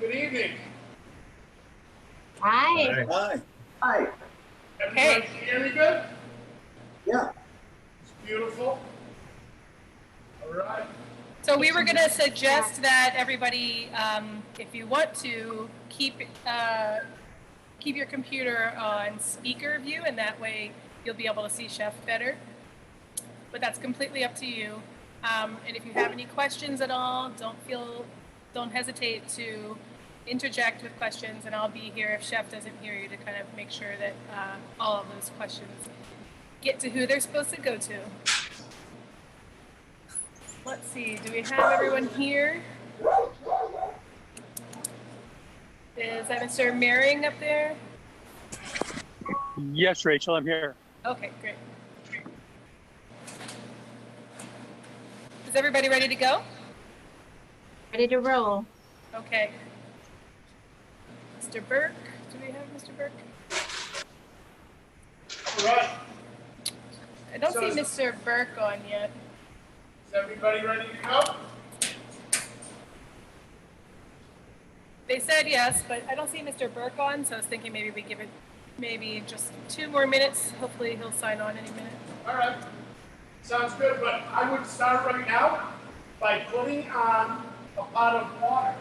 Good evening. Hi. Hi. Hi. Everybody hear me good? Yeah. It's beautiful. All right. So we were going to suggest that everybody, if you want to, keep your computer on speaker view, and that way you'll be able to see Chef better. But that's completely up to you. And if you have any questions at all, don't hesitate to interject with questions, and I'll be here if Chef doesn't hear you to kind of make sure that all of those questions get to who they're supposed to go to. Let's see, do we have everyone here? Is that Mr. Maring up there? Yes, Rachel, I'm here. Okay, great. Is everybody ready to go? Ready to roll. Okay. Mr. Burke, do we have Mr. Burke? All right. I don't see Mr. Burke on yet. Is everybody ready to go? They said yes, but I don't see Mr. Burke on, so I was thinking maybe we give it maybe just 2 more minutes. Hopefully he'll sign on any minute. All right. Sounds good, but I would start right now by putting on a pot of water,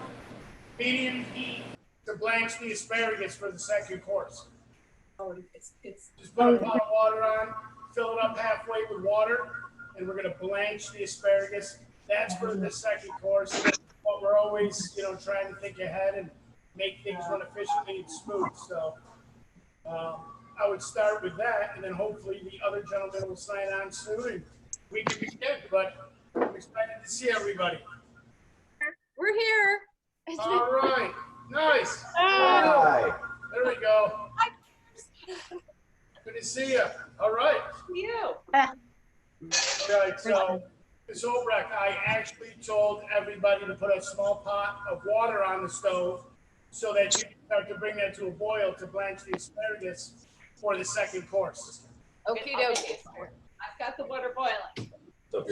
medium heat, to blanch the asparagus for the second course. Oh, Just put a pot of water on, fill it up halfway with water, and we're gonna blanch the asparagus. That's for the second course. But we're always, trying to think ahead and make things run efficiently and smooth. So I would start with that, and then hopefully the other gentleman will sign on soon, and we can begin. But I'm excited to see everybody. We're here. All right, nice. Hi. There we go. Good to see you. All right. You. All right, so Ms. Obrecht, I actually told everybody to put a small pot of water on the stove so that you can start to bring that to a boil to blanch the asparagus for the second course. Okie dokie. I've got the water boiling. So if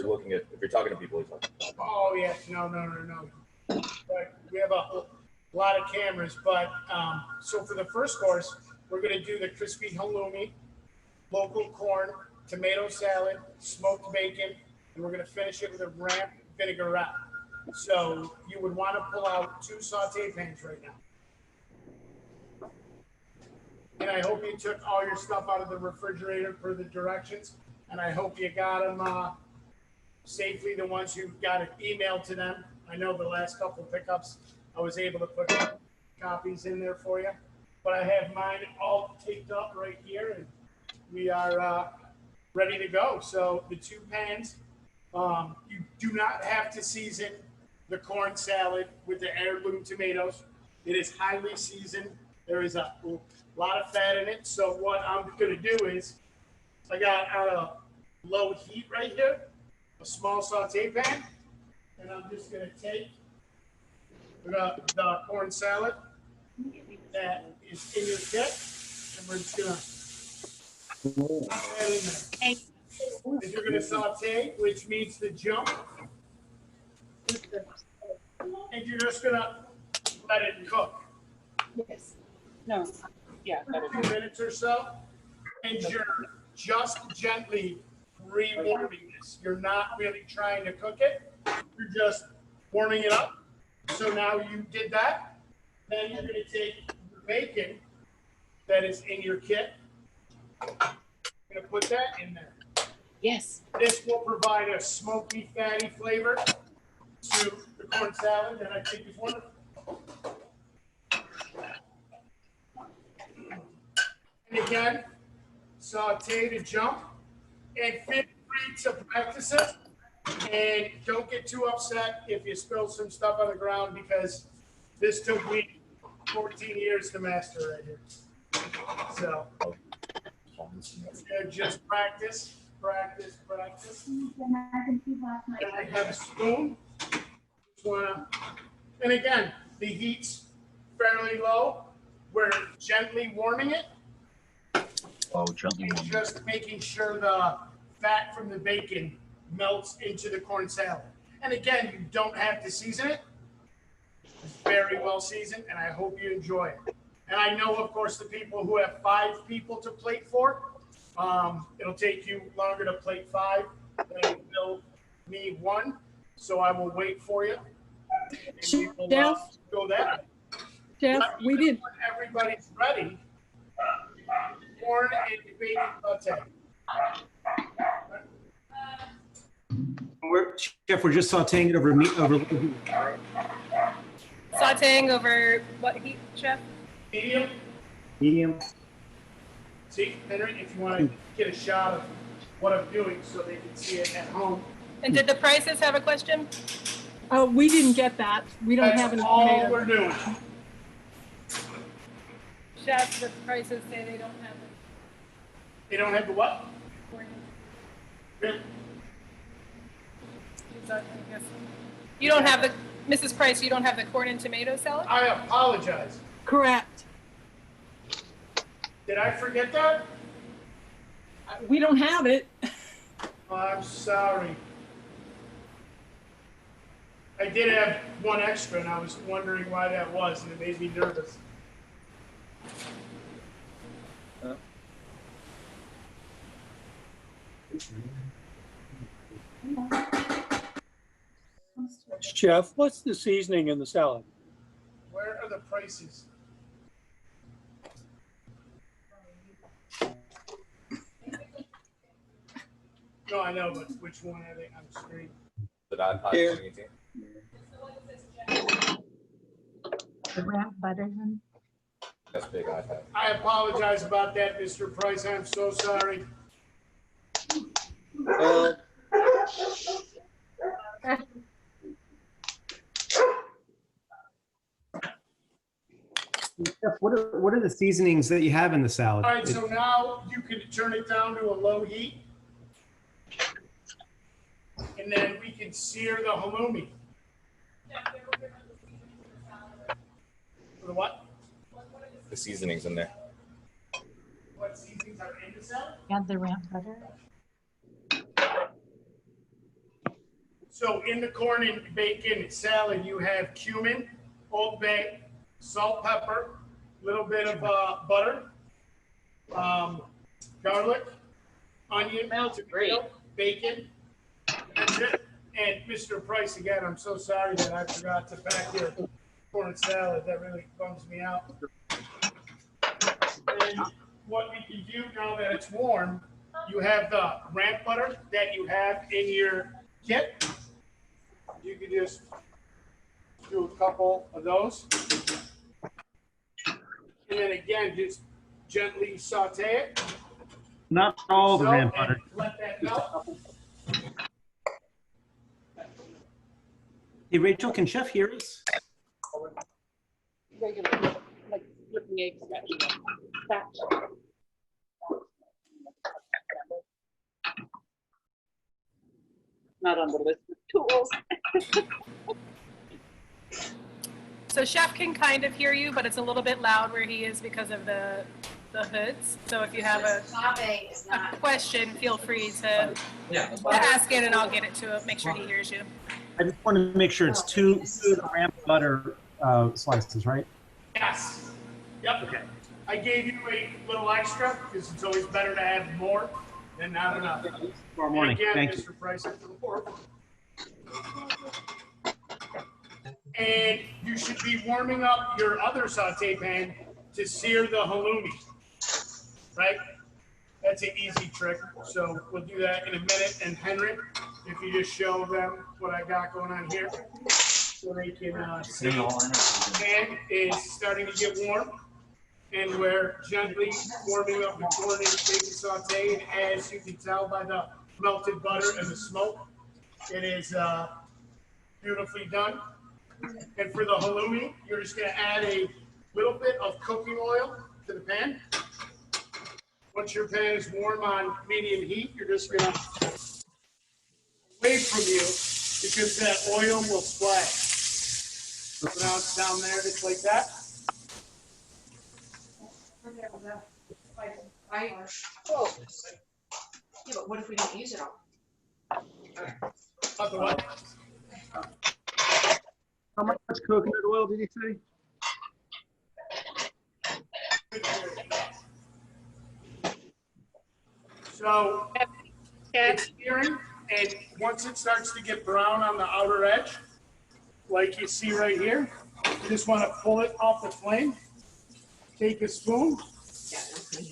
you're talking to people, he's like, Oh, yeah, no. Right. We have a lot of cameras, but so for the first course, we're gonna do the crispy halloumi, local corn, tomato salad, smoked bacon, and we're gonna finish it with a ramp vinaigrette. So you would wanna pull out 2 saute pans right now. And I hope you took all your stuff out of the refrigerator per the directions, and I hope you got them safely, the ones who got it emailed to them. I know the last couple pickups, I was able to put copies in there for you, but I have mine all taped up right here, and we are ready to go. So the 2 pans, you do not have to season the corn salad with the heirloom tomatoes. It is highly seasoned. There is a lot of fat in it. So what I'm gonna do is, I got on a low heat right here, a small saute pan, and I'm just gonna take the corn salad that is in your kit, and we're just gonna put that in there. And you're gonna saute, which means to jump, and you're just gonna let it cook. Yes. No. Yeah. 2 minutes or so, and you're just gently re-warming this. You're not really trying to cook it. You're just warming it up. So now you did that. Then you're going to take the bacon that is in your kit. You're going to put that in there. Yes. This will provide a smoky, fatty flavor to the corn salad that I think is wonderful. And again, saute to jump, and feel free to practice it. And don't get too upset if you spill some stuff on the ground, because this took me 14 years to master right here. So just practice. And I have a spoon. And again, the heat's fairly low. We're gently warming it. And just making sure the fat from the bacon melts into the corn salad. And again, you don't have to season it. It's very very well seasoned, and I hope you enjoy it. And I know, of course, the people who have 5 people to plate for, it'll take you longer to plate 5 than it will me 1. So I will wait for you. And we will, Jeff? go that way. Jeff, we did, When everybody's ready, corn and baby latte. Chef, we're just sauteing it over meat, over. Sauteing over what heat, Chef? Medium. Medium. See, Henry, if you want to get a shot of what I'm doing so they can see it at home. And did the prices have a question? oh, we didn't get that. We don't have That's any all we're tomatoes. doing. Chef, the prices say they don't have They don't have the what? the Really? You don't have the, Mrs. Price, you don't have the corn and tomato salad? I apologize. Correct. Did I forget that? We don't have it. Oh, I'm sorry. I did have 1 extra, and I was wondering why that was, and it made me nervous. Chef, what's the seasoning in the salad? Where are the prices? No, I know, but which one are they on the screen? The iPod Here. 2018. The ramp butter. That's big iPad. I apologize about that, Mr. Price. I'm so sorry. Well, Chef, what are the seasonings that you have in the salad? All right, so now you can turn it down to a low heat. And then we can sear the halloumi. For the what? The seasonings in there. What seasonings are in the salad? Add the ramp butter. So in the corn and bacon salad, you have cumin, Old Bay, salt, pepper, a little bit of butter, garlic, onion, Smells great. tomato, bacon. That's it. And Mr. Price, again, I'm so sorry that I forgot to pack your corn salad. That really bums me out. And what we can do now that it's warm, you have the ramp butter that you have in your kit. You can just do a couple of those. And then again, just gently saute it. Not all the So, ramp and butter. let that melt. Hey, Rachel, can Chef hear us? Regular, like flipping eggs. Not on the list of tools. So Chef can kind of hear you, but it's a little bit loud where he is because of the hoods. So if you have a question, feel free to ask it and I'll get it to him, make sure he hears you. I just want to make sure it's two ramp butter slices, right? Yes. Yep. Okay. I gave you a little extra because it's always better to have more than not enough. Tomorrow morning. And again, Thank you. Mr. Price, and you should be warming up your other saute pan to sear the halloumi, right? That's an easy trick. So we'll do that in a minute. And Henry, if you just show them what I got going on here, so they can see. Pan is starting to get warm, and we're gently warming up the corn and bacon saute. And as you can tell by the melted butter and the smoke, it is beautifully done. And for the halloumi, you're just going to add a little bit of cooking oil to the pan. Once your pan is warm on medium heat, you're just going to away from you because that oil will splash. So now it's down there just like that. Oh. Yeah, but what if we don't use it all? Not the what? How much coconut oil did you say? So it's searing, and once it starts to get brown on the outer edge, like you see right here, you just want to pull it off the flame. Take a spoon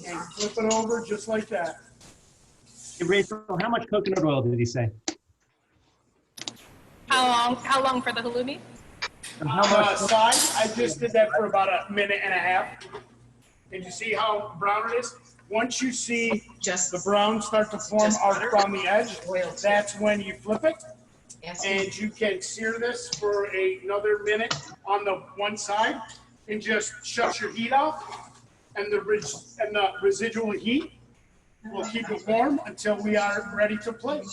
and flip it over just like that. Hey, Rachel, how much coconut oil did he say? How long for the halloumi? And how much? Side, I just did that for about a minute and a half. And you see how brown it is? Once you see the brown start to form out on the edge, that's when you flip it. And you can sear this for another minute on the one side and just shut your heat off. And the residual heat will keep it warm until we are ready to plate.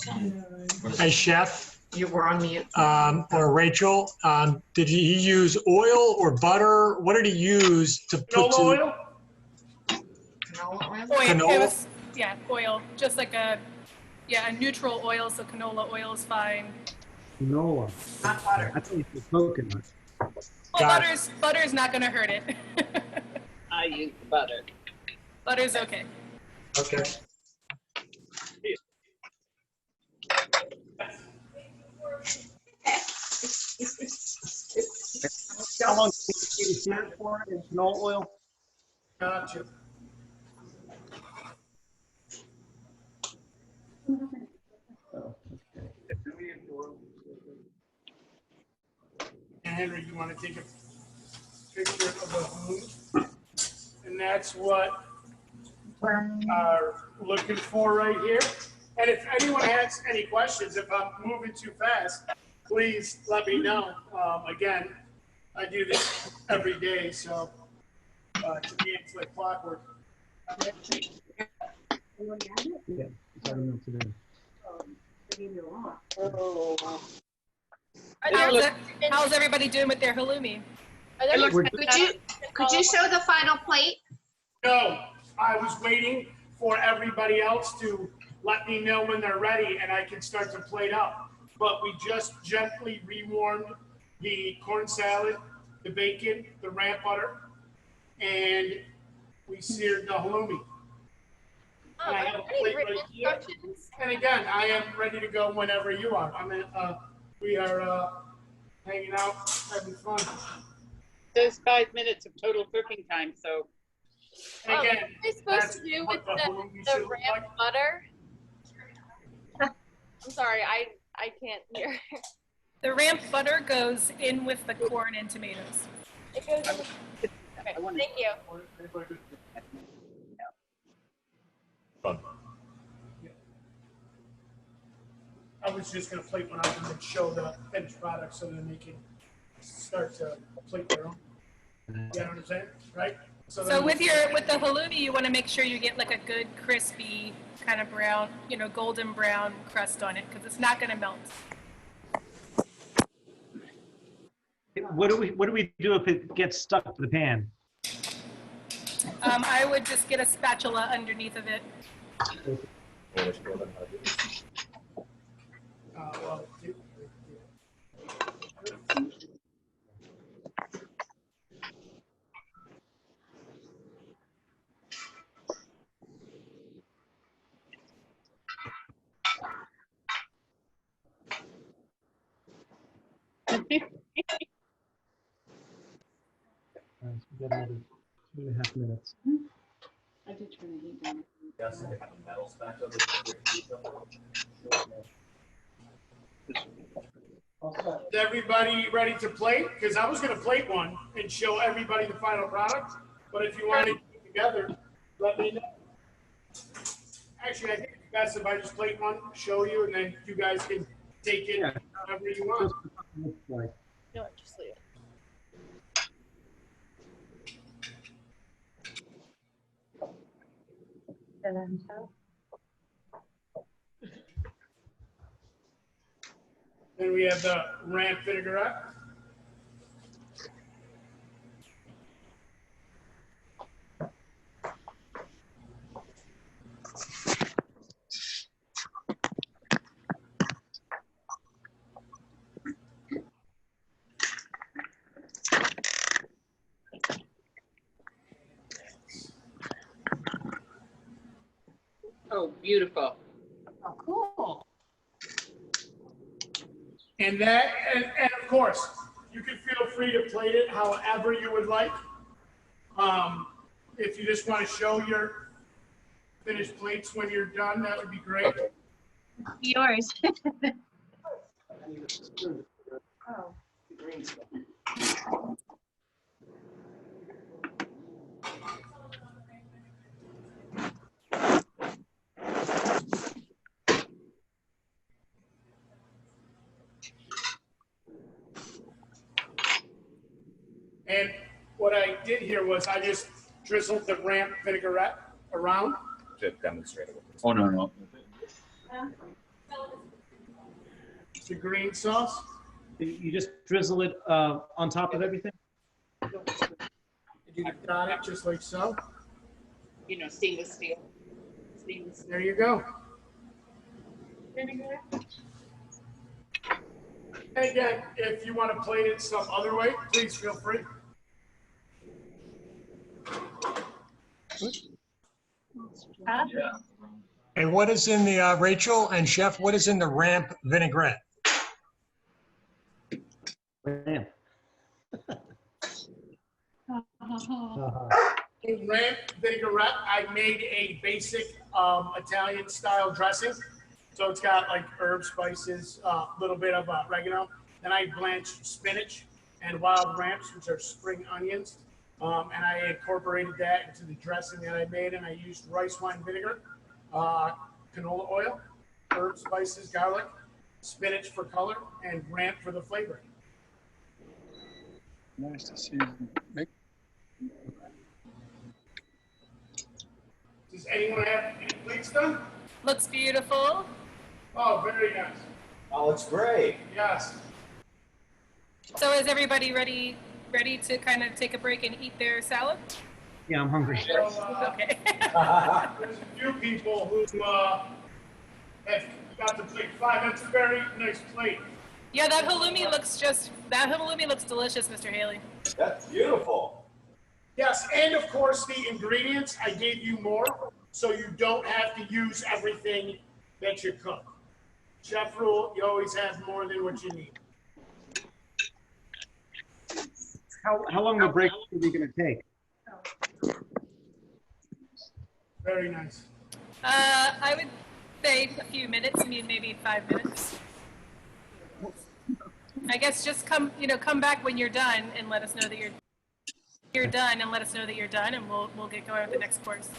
Hey, Chef, You were on mute. or Rachel, did he use oil or butter? What did he use to put Canola oil? Canola oil? Oil. Canola? It was, yeah, oil. Just like a neutral oil. So canola oil is fine. Canola. Not butter. I thought you said coconut. Well, Got it. butter's not going to hurt it. I use butter. Butter's okay. Okay. How long did you sear it for in canola oil? Gotcha. And Henry, you want to take a picture of the balloon? And that's what are looking for right here. And if anyone has any questions, if I'm moving too fast, please let me know. Again, I do this every day, so to me, it's like clockwork. Yeah, it's already melted in. How's everybody doing with their halloumi? Could you show the final plate? No, I was waiting for everybody else to let me know when they're ready and I can start to plate up. But we just gently rewarmed the corn salad, the bacon, the ramp butter, and we seared the halloumi. And I have a plate right here. And again, I am ready to go whenever you are. We are hanging out, having fun. There's 5 minutes of total cooking time, so. And again, What are we supposed to do with the ramp butter? I'm sorry, I can't hear. The ramp butter goes in with the corn and tomatoes. It goes in the... Okay, thank you. Fun. I was just gonna plate one up and then show the finished product so then they can start to plate their own. You know what I'm saying, right? So then with the halloumi, you want to make sure you get like a good crispy kind of brown, golden brown crust on it because it's not going to melt. What do we do if it gets stuck to the pan? I would just get a spatula underneath of it. Well, We got another 2.5 minutes. I did turn the heat down. Yes, they have a metal spatula. is everybody ready to plate? Because I was gonna plate one and show everybody the final product, but if you want to get together, let me know. Actually, I think it's best if I just plate one, show you, and then you guys can take it however you want. No, just leave it. Then we have the ramp vinaigrette. Oh, beautiful. Oh, cool. And of course, you can feel free to plate it however you would like. If you just want to show your finished plates when you're done, that would be great. Yours. Oh. And what I did here was I just drizzled the ramp vinaigrette around. To demonstrate it. Oh, no. The green sauce. You just drizzle it on top of everything? You got it just like so. You know, stainless steel. Stainless steel. There you go. And again, if you want to plate it some other way, please feel free. And what is in the, Rachel and Chef, what is in the ramp vinaigrette? Ramp. In ramp vinaigrette, I made a basic Italian style dressing. So it's got like herbs, spices, a little bit of oregano. Then I blanched spinach and wild ramps, which are spring onions. And I incorporated that into the dressing that I made, and I used rice wine vinegar, canola oil, herbs, spices, garlic, spinach for color, and ramp for the flavor. Nice to see you make. Does anyone have any plates done? Looks beautiful. Oh, very nice. Oh, it's great. Yes. So is everybody ready to kind of take a break and eat their salad? Yeah, I'm hungry. So, Okay. there's a few people who have got the plate 5. That's a very nice plate. Yeah, that halloumi looks delicious, Mr. Haley. That's beautiful. Yes, and of course the ingredients, I gave you more, so you don't have to use everything that you cook. Chef rule, you always have more than what you need. How long of a break are we going to take? Very nice. I would say a few minutes. I mean, maybe 5 minutes. I guess just come back when you're done and let us know that you're done, and let us know that you're done, and we'll get going with the next course.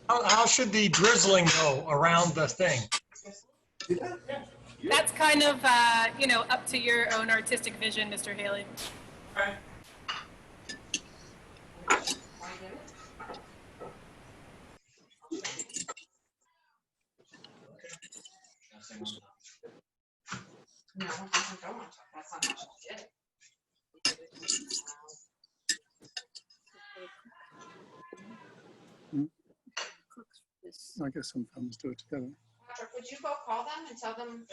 How should the drizzling go around the thing? That's kind of up to your own artistic vision, Mr. Haley. No, I don't want to. That's not how she did it. I guess sometimes do it together. Patrick, would you go call them and tell them?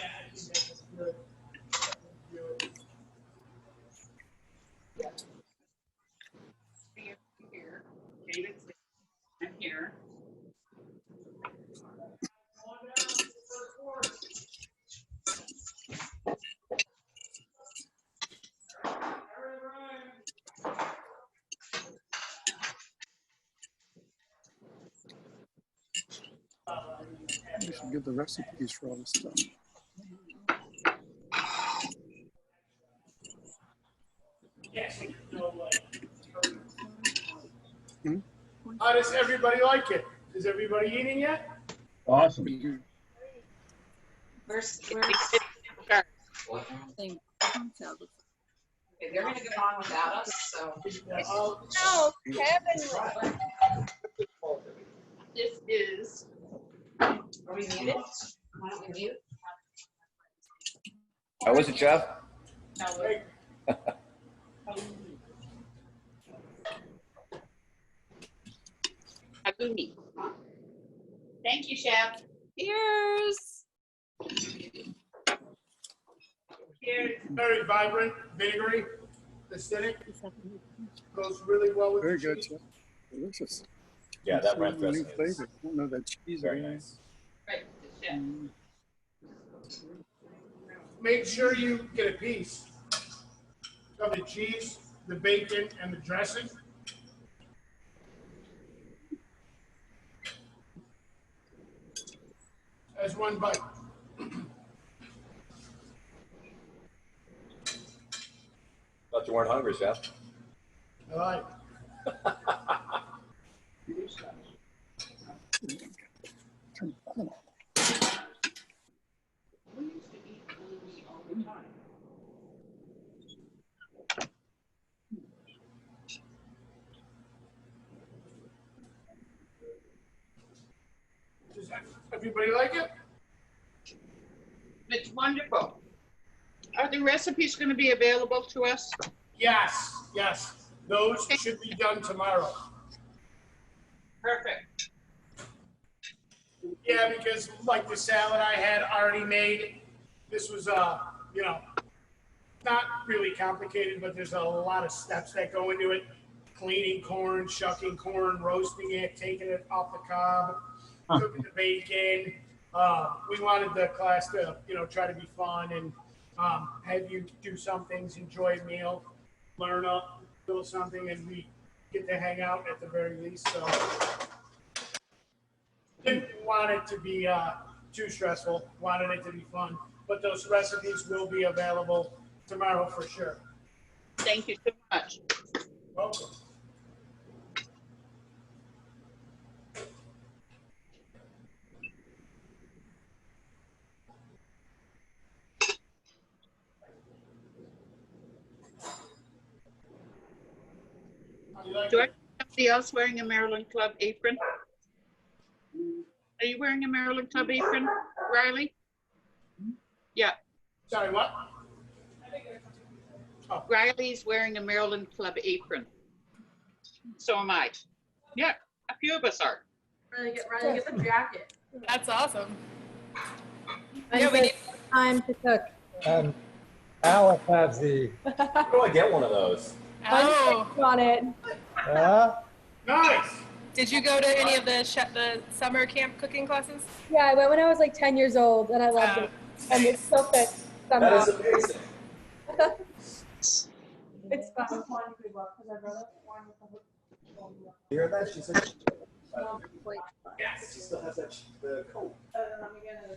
Here. David's I'm here. We should give the recipes for all this stuff. Yes. How does everybody like it? Is everybody eating yet? Awesome. Where's Sure. okay, they're gonna go on without us, so. No, Kevin. This is. Are we muted? Why don't we mute? How was it, Jeff? Hey, Agumi. Thank you, Chef. Cheers. very vibrant, vinegary. acidic. Goes really well with Very the good, cheese. Jeff. Delicious. Yeah, that Some ranch new dressing is flavor. I don't know that cheese. very nice. Right, yeah. Make sure you get a piece of the cheese, the bacon, and the dressing. As one bite. Thought you weren't hungry, Chef. All right. Turn the oven on. Does everybody like it? It's wonderful. Are the recipes going to be available to us? Yes, yes. Those should be done tomorrow. Perfect. Yeah, because like the salad I had already made, this was, you know, not really complicated, but there's a lot of steps that go into it. Cleaning corn, shucking corn, roasting it, taking it off the cob, cooking the bacon. We wanted the class to, you know, try to be fun and have you do some things, enjoy a meal, learn a little something, and we get to hang out at the very least. So didn't want it to be too stressful, wanted it to be fun. But those recipes will be available tomorrow for sure. Thank you so much. Welcome. How do you like Do I it? have somebody else wearing a Maryland Club apron? Are you wearing a Maryland Club apron, Riley? Yeah, Sorry, what? Riley's wearing a Maryland Club apron. So am I. Yeah, a few of us are. Riley, get the jacket. That's awesome. And Yeah, we need, time to cook. And Alice has the, Where do I get one of those? oh, On it. Nice. did you go to any of the summer camp cooking classes? Yeah, I went when I was like 10 years old and I loved it. And it still fits That somehow. is amazing. It's fun. You hear that? She said Yes. she still has that the coat.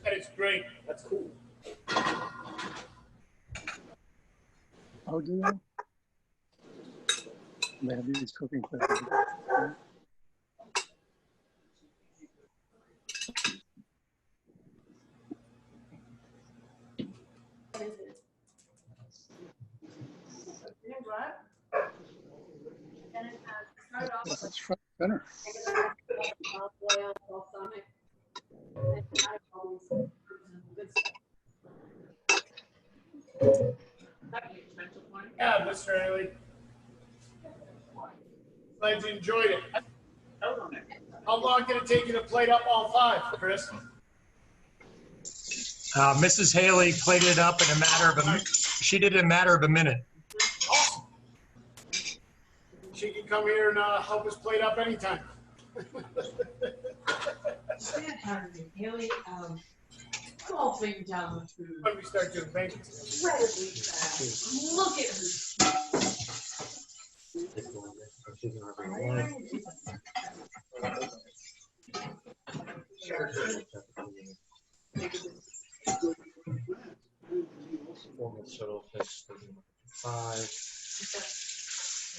That is great. That's cool. Oh, do you? They have these cooking classes. That's front center. Yeah, Mr. Haley. Glad you enjoyed it. How long did it take you to plate up all 5, Chris? Mrs. Haley plated it up in a matter of she did it in a matter of a minute. Awesome. She can come here and help us plate up anytime. Haley, I'm all thinking down the food. When we start doing bacon. Incredibly fast. Look at her.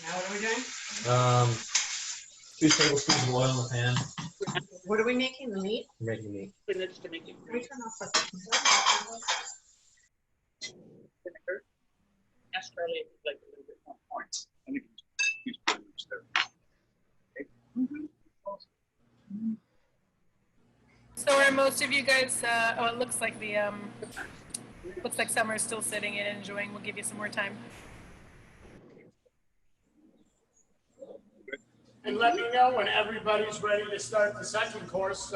Now what are we doing? 2 tablespoons of oil in the pan. What are we making? The meat? Making meat. Minutes to make it. Can we turn off the Vinegar. Ask Riley if you'd like a little bit more corn. I think he's pretty much there. So are most of you guys, oh, it looks like looks like Summer's still sitting and enjoying. We'll give you some more time. And let me know when everybody's ready to start the second course.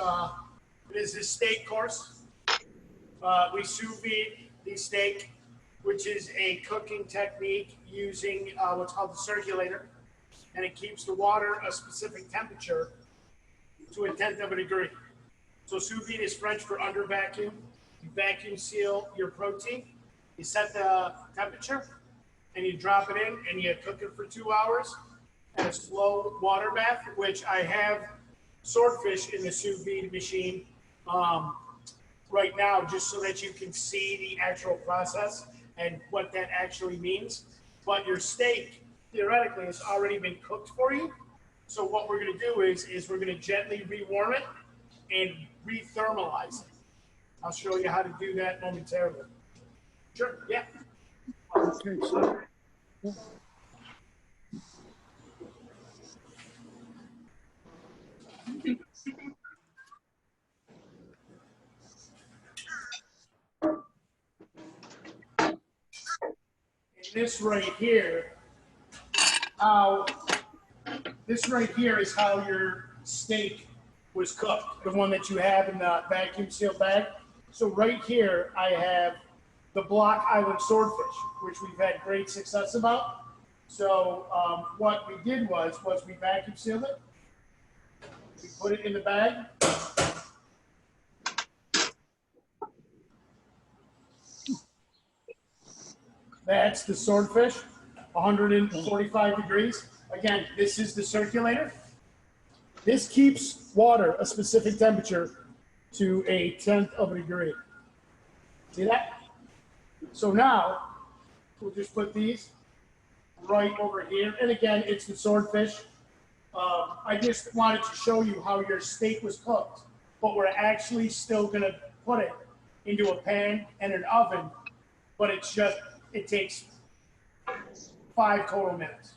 It is a steak course. We sous vide the steak which is a cooking technique using what's called the circulator, and it keeps the water a specific temperature to a tenth of a degree. So sous vide is French for under vacuum. You vacuum seal your protein, you set the temperature, and you drop it in, and you cook it for 2 hours at a slow water bath, which I have swordfish in the sous vide machine right now, just so that you can see the actual process and what that actually means. But your steak, theoretically, has already been cooked for you. So what we're gonna do is we're gonna gently rewarm it and re-thermalize it. I'll show you how to do that momentarily. Sure, yeah. Okay, so. This right here is how your steak was cooked, the one that you have in the vacuum sealed bag. So right here, I have the Block Island swordfish, which we've had great success about. So what we did was we vacuum sealed it. We put it in the bag. That's the swordfish, 145 degrees. Again, this is the circulator. This keeps water a specific temperature to a tenth of a degree. See that? So now, we'll just put these right over here. And again, it's the swordfish. I just wanted to show you how your steak was cooked, but we're actually still gonna put it into a pan and an oven, but it takes 5 total minutes.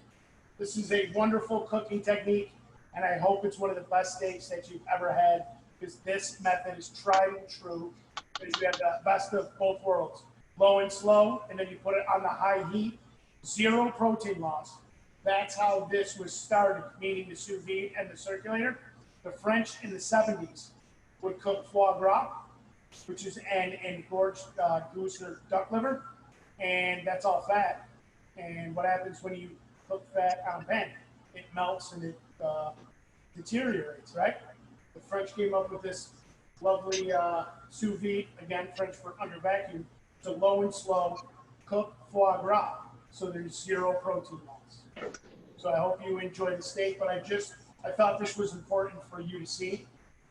This is a wonderful cooking technique, and I hope it's one of the best steaks that you've ever had, because this method is tried and true, because you have the best of both worlds. Low and slow, and then you put it on the high heat, 0 protein loss. That's how this was started, meaning the sous vide and the circulator. The French in the 70s would cook foie gras, which is and gorged goose or duck liver, and that's all fat. And what happens when you cook fat on a pan? It melts and it deteriorates, right? The French came up with this lovely sous vide, again, French for under vacuum, to low and slow cook foie gras, so there's 0 protein loss. So I hope you enjoy the steak, but I thought this was important for you to see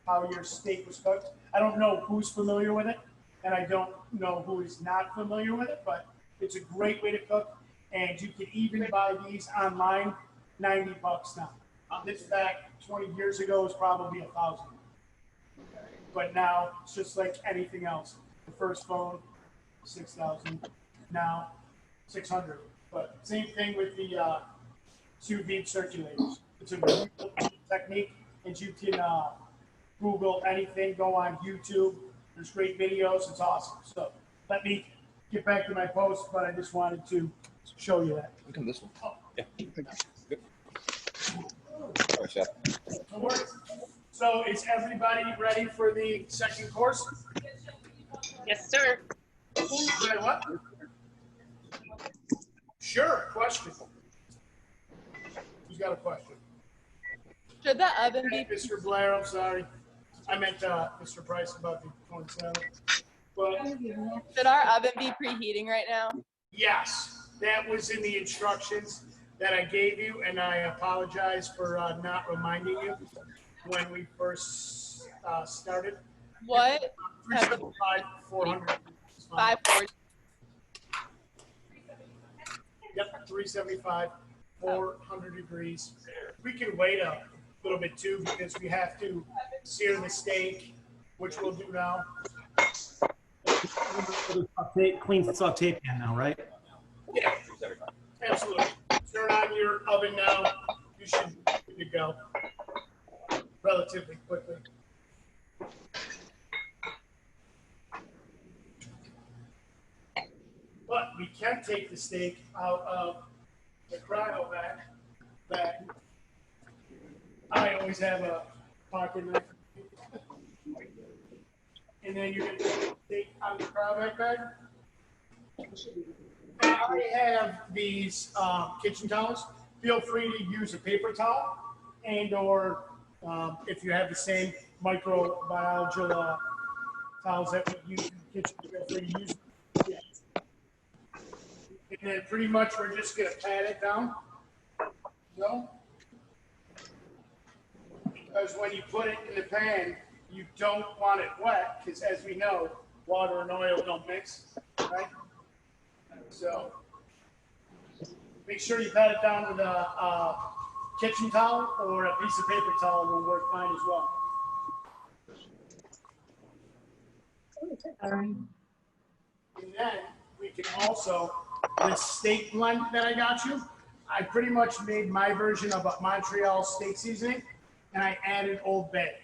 how your steak was cooked. I don't know who's familiar with it, and I don't know who is not familiar with it, but it's a great way to cook, and you can even buy these online, $90 now. This back 20 years ago was probably $1,000. But now it's just like anything else. The first phone, 6,000. Now, 600. But same thing with the sous vide circulators. It's a really cool technique, and you can Google anything, go on YouTube. There's great videos. It's awesome. So let me get back to my post, but I just wanted to show you that. Come this one. Oh. Yeah. Good. Sorry, Chef. No worries. So is everybody ready for the second course? Yes, sir. Ready what? Sure, question. Who's got a question? Should the oven be? Mr. Blair, I'm sorry. I meant Mr. Price about the corn salad. But Should our oven be preheating right now? yes, that was in the instructions that I gave you, and I apologize for not reminding you when we first started. What? 375, 400. 540. Yep, 375, 400 degrees. We can wait a little bit too, because we have to sear the steak, which we'll do now. Clean saute pan now, right? Yeah, absolutely. Turn on your oven now. You should be good to go relatively quickly. But we can take the steak out of the cryo bag. I always have a pocket knife. And then you're going to take the steak out of the cryo bag. I have these kitchen towels. Feel free to use a paper towel and or if you have the same microbiological towels that we use in the kitchen, feel free to use them. And then pretty much we're just gonna pat it down. No? Because when you put it in the pan, you don't want it wet, because as we know, water and oil don't mix, right? So make sure you pat it down with a kitchen towel or a piece of paper towel will work fine as well. And then we can also, the steak blend that I got you, I pretty much made my version of a Montreal steak seasoning and I added Old Bay.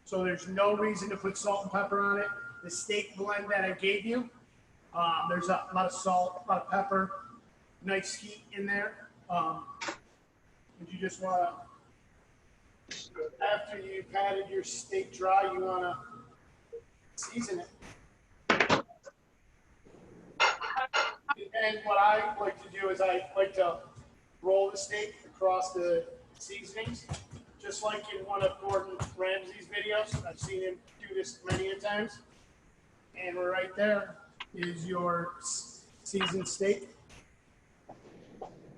So there's no reason to put salt and pepper on it. The steak blend that I gave you, there's a lot of salt, a lot of pepper, nice heat in there. And you just want to, after you patted your steak dry, you want to season it. And what I like to do is I like to roll the steak across the seasonings, just like in one of Gordon Ramsay's videos. I've seen him do this many a times. And right there is your seasoned steak.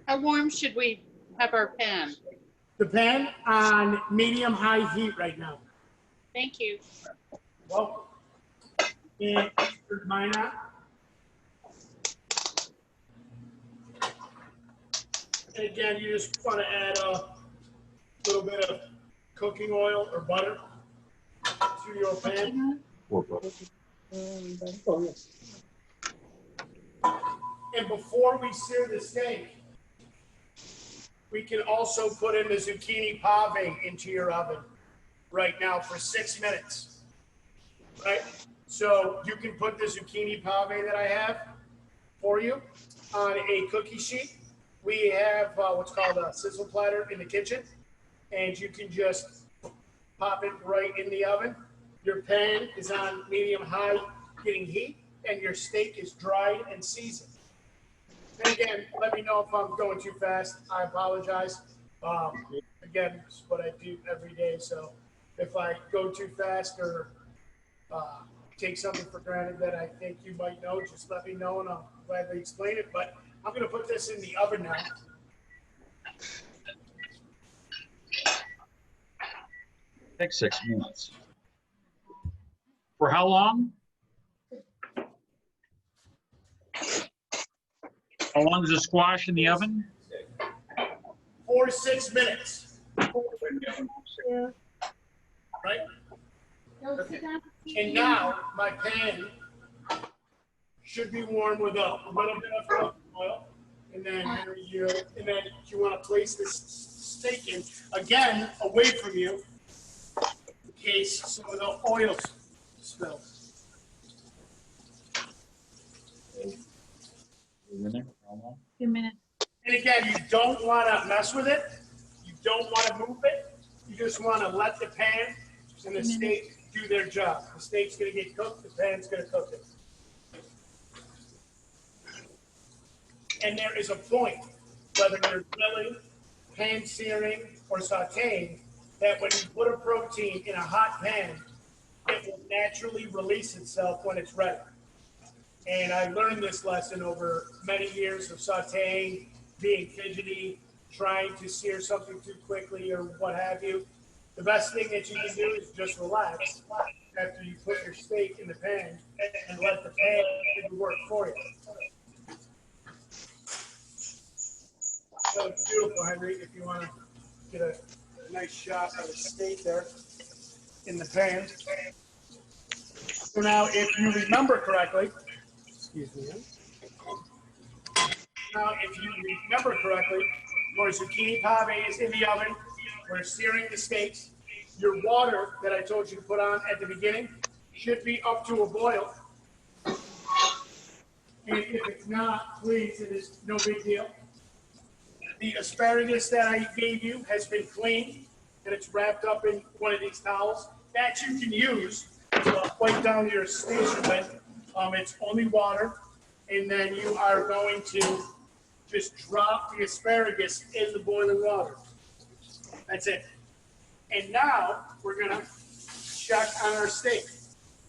How warm should we have our pan? The pan on medium-high heat right now. Thank you. Welcome. And for mine on. And again, you just want to add a little bit of cooking oil or butter to your pan. And before we sear the steak, we can also put in the zucchini pave into your oven right now for 6 minutes, right? So you can put the zucchini pave that I have for you on a cookie sheet. We have what's called a sizzle platter in the kitchen, and you can just pop it right in the oven. Your pan is on medium-high getting heat, and your steak is dried and seasoned. And again, let me know if I'm going too fast. I apologize. Again, it's what I do every day, so if I go too fast or take something for granted that I think you might know, just let me know and I'll gladly explain it. But I'm going to put this in the oven now. Take 6 minutes. For how long? How long is the squash in the oven? 4 to 6 minutes. Right? Okay. And now my pan should be warm with a little bit of cooking oil. And then you want to place this steak in again away from you in case some of the oil spills. A minute. And again, you don't want to mess with it. You don't want to move it. You just want to let the pan and the steak do their job. The steak's going to get cooked. The pan's going to cook it. And there is a point, whether you're grilling, pan searing, or sauteing, that when you put a protein in a hot pan, it will naturally release itself when it's ready. And I learned this lesson over many years of sauteing, being fidgety, trying to sear something too quickly or what have you. The best thing that you can do is just relax after you put your steak in the pan and let the pan do the work for you. So it's beautiful, Henry, if you want to get a nice shot of the steak there in the pan. So now, if you remember correctly, excuse me. Now, if you remember correctly, your zucchini pave is in the oven. We're searing the steaks. Your water that I told you to put on at the beginning should be up to a boil. And if it's not, please, it is no big deal. The asparagus that I gave you has been cleaned, and it's wrapped up in one of these towels that you can use to wipe down your station with. It's only water, And then you are going to just drop the asparagus in the boiling water. That's it. And now we're gonna check on our steak.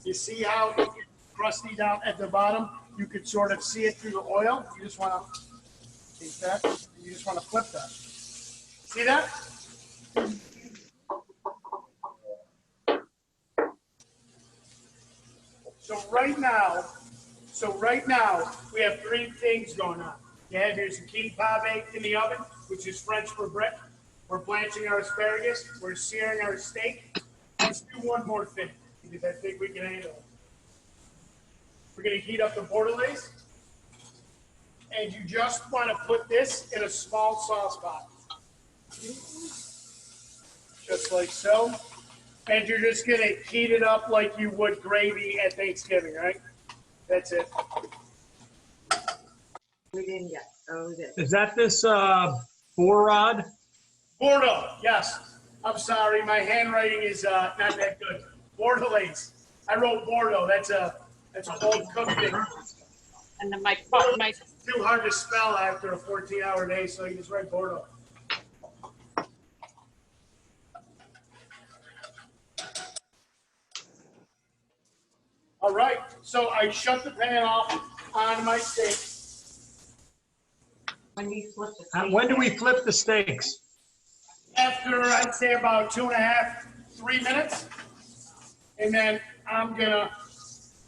You see how it's crusty down at the bottom? You could sort of see it through the oil. You just wanna take that, you just wanna flip that. See that? So right now, we have three things going on. You have your zucchini pave in the oven, which is French for brick. We're blanching our asparagus. We're searing our steak. Let's do one more thing, because I think we can handle it. We're gonna heat up the bordelaise. And you just wanna put this in a small sauce pot. Just like so. And you're just gonna heat it up like you would gravy at Thanksgiving, right? That's it. We didn't yet. Oh, we did. Is that this four rod? Bordeaux, yes. I'm sorry, my handwriting is not that good. Bordelaise. I wrote Bordeaux. That's a old cook thing. And then my Too hard to spell after a 14-hour day, so you just write Bordeaux. All right, so I shut the pan off on my steak. When do you flip the steak? When do we flip the steaks? After, I'd say about 2.5, 3 minutes. And then I'm gonna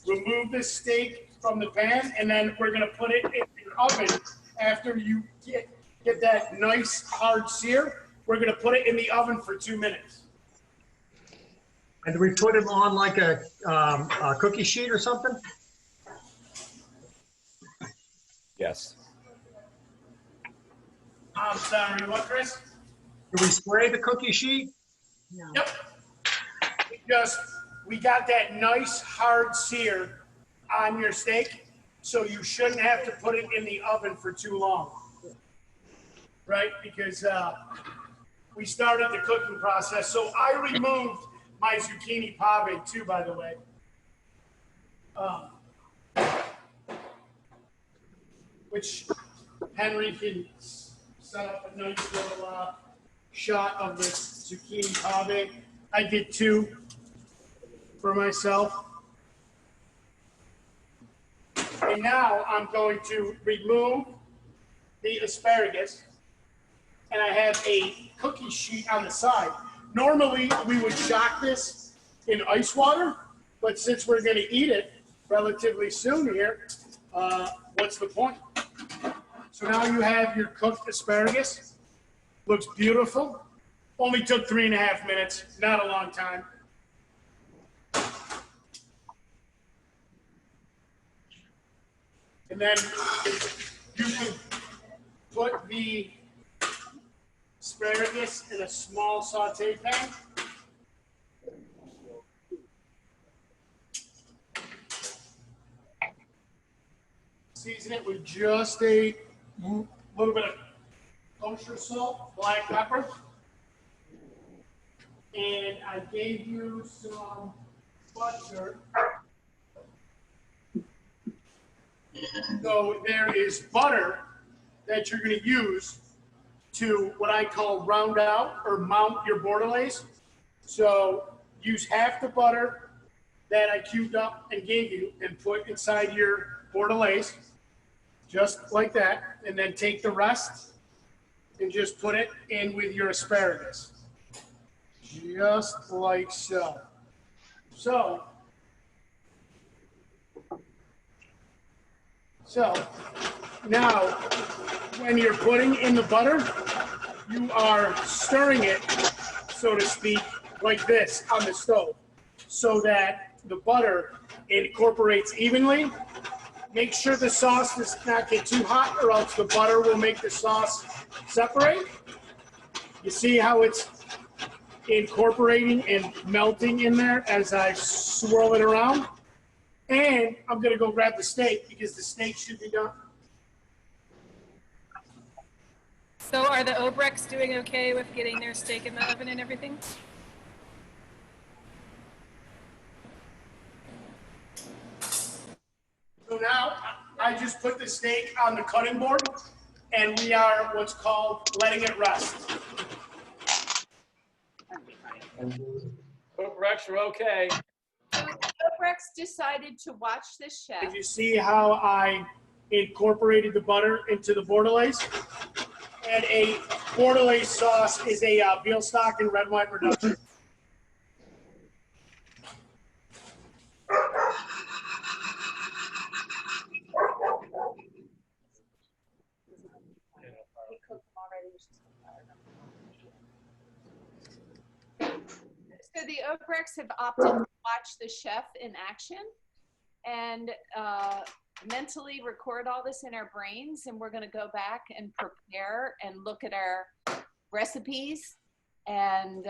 remove this steak from the pan, and then we're gonna put it in the oven. After you get that nice hard sear, we're gonna put it in the oven for 2 minutes. And do we put them on like a cookie sheet or something? Yes. I'm sorry, what, Chris? Do we spray the cookie sheet? No. Yep. We got that nice hard sear on your steak, so you shouldn't have to put it in the oven for too long. Right? Because we started the cooking process. So I removed my zucchini pave too, by the way. Which Henry can set up a nice little shot of the zucchini pave. I did 2 for myself. And now I'm going to remove the asparagus, and I have a cookie sheet on the side. Normally, we would shock this in ice water, but since we're gonna eat it relatively soon here, what's the point? So now you have your cooked asparagus. Looks beautiful. Only took 3.5 minutes, not a long time. And then you can put the asparagus in a small saute pan. Season it with just a little bit of kosher salt, black pepper. And I gave you some butter. So there is butter that you're going to use to what I call round out or mount your bordelaise. So use half the butter that I cubed up and gave you and put inside your bordelaise, just like that. And then take the rest and just put it in with your asparagus, just like so. So now, when you're putting in the butter, you are stirring it, so to speak, like this on the stove, so that the butter incorporates evenly. Make sure the sauce does not get too hot, or else the butter will make the sauce separate. You see how it's incorporating and melting in there as I swirl it around? And I'm gonna go grab the steak because the steak should be done. So are the Obrechts doing okay with getting their steak in the oven and everything? So now I just put the steak on the cutting board, and we are what's called letting it rest. Rex, you're okay. Rex decided to watch the chef. Did you see how I incorporated the butter into the bordelaise? And a bordelaise sauce is a veal stock and red wine reduction. So the Obrechts have opted to watch the chef in action and mentally record all this in our brains, and we're going to go back and prepare and look at our recipes and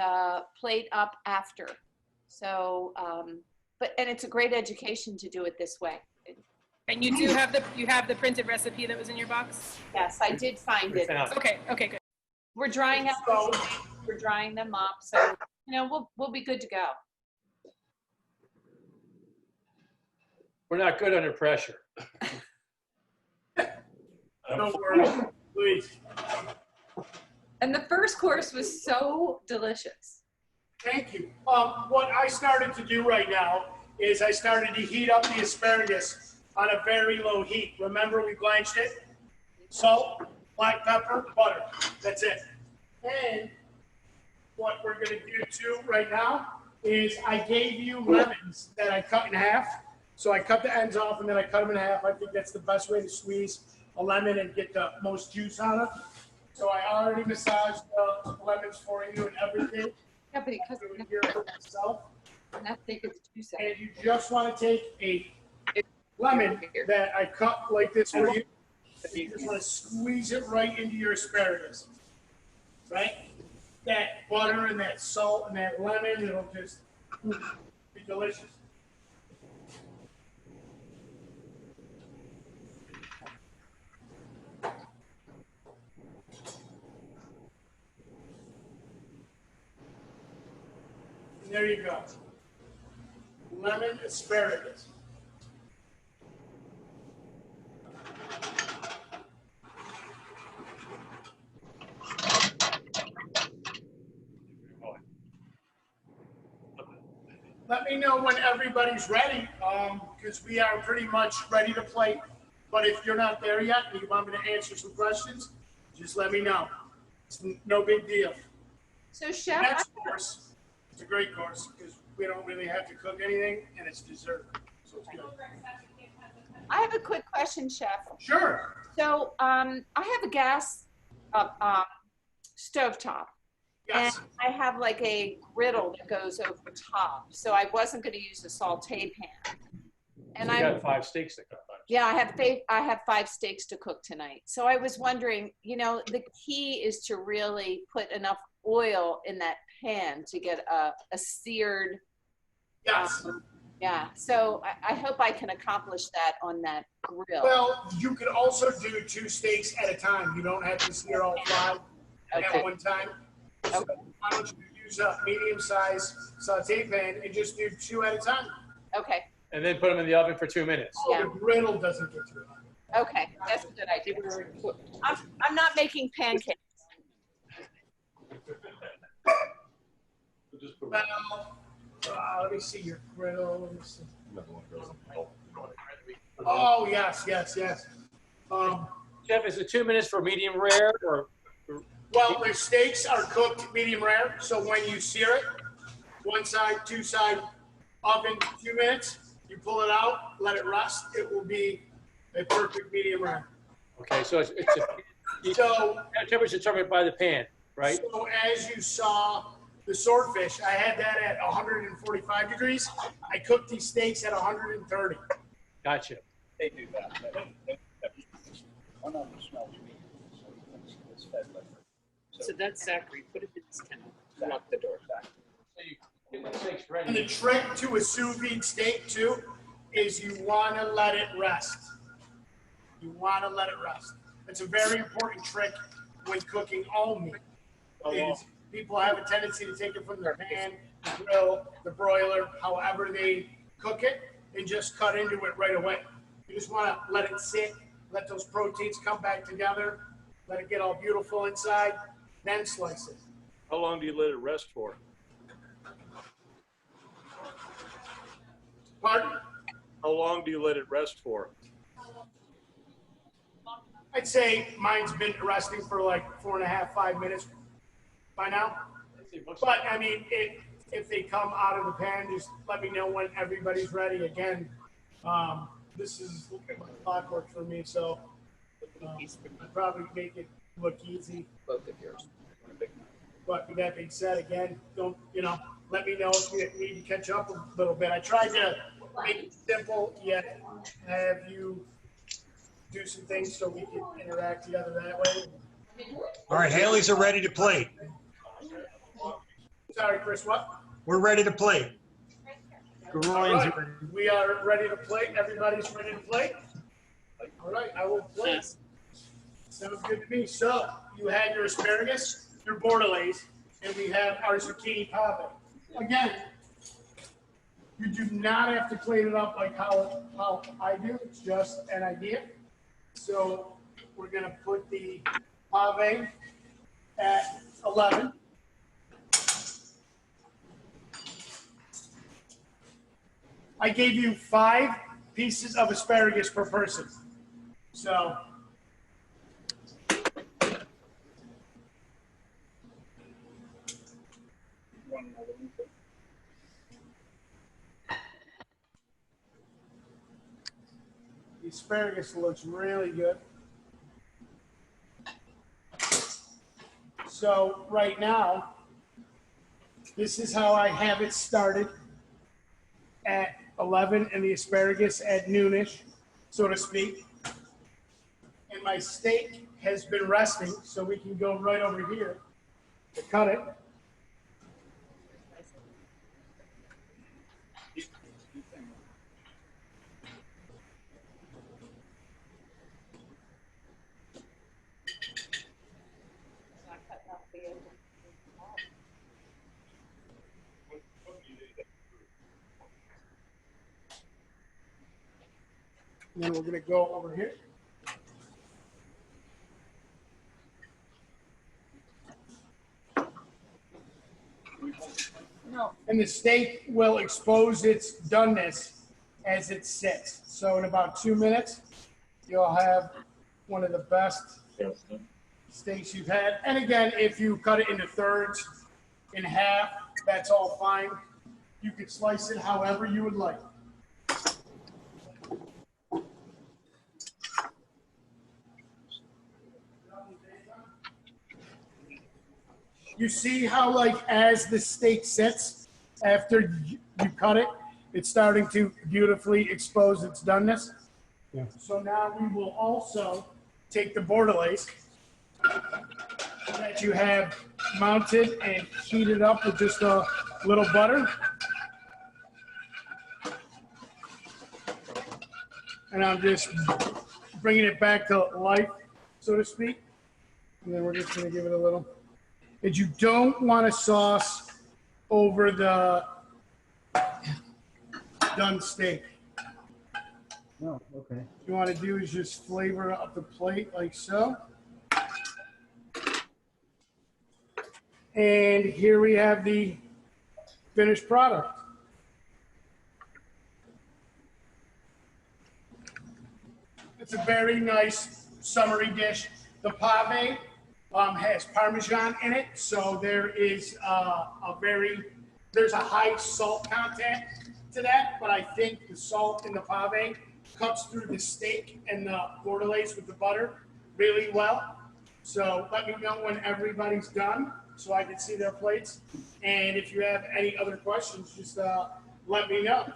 plate up after. So, and it's a great education to do it this way. And you do have the printed recipe that was in your box? Yes, I did find it. Okay, good. We're drying out the steaks, we're drying them up, so we'll be good to go. We're not good under pressure. Don't worry, please. And the first course was so delicious. Thank you. What I started to do right now is I started to heat up the asparagus on a very low heat. Remember, we blanched it? Salt, black pepper, butter. That's it. And what we're going to do too right now is I gave you lemons that I cut in half. So I cut the ends off and then I cut them in half. I think that's the best way to squeeze a lemon and get the most juice out of it. So I already massaged the lemons for you and everything. Yeah, but because here for myself. And you just want to take a lemon that I cut like this for you. You just want to squeeze it right into your asparagus. Right? That butter and that salt and that lemon, it'll just be delicious. And there you go. Lemon asparagus. Let me know when everybody's ready, because we are pretty much ready to play. But if you're not there yet and you want me to answer some questions, just let me know. It's no big deal. So, Chef, Next course, it's a great course because we don't really have to cook anything, and it's dessert, so it's good. I have a quick question, Chef. Sure. So, I have a gas stovetop. Yes. And I have like a griddle that goes over top. So I wasn't going to use a saute pan. And I got 5 steaks to cook. Yeah, I have 5 steaks to cook tonight. So I was wondering, the key is to really put enough oil in that pan to get a seared. Yes. Yeah. So I hope I can accomplish that on that grill. Well, you could also do 2 steaks at a time. You don't have to sear all 5 at one time. So why don't you use a medium-sized saute pan and just do 2 at a time? Okay. And then put them in the oven for 2 minutes. The griddle doesn't get too hot. Okay, that's a good idea. I'm not making pancakes. Well, let me see your griddle. Let me see. Oh, yes. Chef, is it 2 minutes for medium rare or? Well, the steaks are cooked medium rare, so when you sear it, 1 side, 2 side, oven 2 minutes, you pull it out, let it rest, it will be a perfect medium rare. Okay, so temperature determined by the pan, right? So as you saw the swordfish, I had that at 145 degrees. I cooked these steaks at 130. Gotcha. They do that. One of them smells meat, so it's fed liver. So that's Zachary. Put it in his kennel. Lock the door back. So you get the steaks ready. And the trick to a sous vide steak too is you want to let it rest. You want to let it rest. It's a very important trick when cooking all meat. Is people have a tendency to take it from the pan, the grill, the broiler, however they cook it, and just cut into it right away. You just want to let it sit, let those proteins come back together, let it get all beautiful inside, then slice it. How long do you let it rest for? Pardon? How long do you let it rest for? I'd say mine's been resting for like 4.5, 5 minutes by now. But I mean, if they come out of the pan, just let me know when everybody's ready. Again, this is clockwork for me, so I'd probably make it look easy. Both of yours. But with that being said, again, don't, let me know if you need to catch up a little bit. I tried to make it simple, yet have you do some things so we can interact together that way. All right, Haley's are ready to play. Sorry, Chris, what? We're ready to play. All right, we are ready to play. Everybody's ready to play? All right, I will play. Sounds good to me. So you had your asparagus, your bordelaise, and we have our zucchini pave. Again, you do not have to clean it up like how I do. It's just an idea. So we're going to put the pave at 11. I gave you 5 pieces of asparagus per person. So the asparagus looks really good. So right now, this is how I have it started at 11 and the asparagus at noonish, so to speak. And my steak has been resting, so we can go right over here to cut it. And then we're going to go over here. And the steak will expose its doneness as it sits. So in about 2 minutes, you'll have one of the best steaks you've had. And again, if you cut it into thirds, in half, that's all fine. You can slice it however you would like. You see how, like, as the steak sits, after you cut it, it's starting to beautifully expose its doneness? Yeah. So now we will also take the bordelaise that you have mounted and heated up with just a little butter. And I'm just bringing it back to life, so to speak. And then we're just going to give it a little. And you don't want to sauce over the done steak. Oh, okay. What you want to do is just flavor up the plate like so. And here we have the finished product. It's a very nice summery dish. The pave has Parmesan in it, so there is there's a high salt content to that, but I think the salt in the pave cuts through the steak and the bordelaise with the butter really well. So let me know when everybody's done so I can see their plates. And if you have any other questions, just let me know.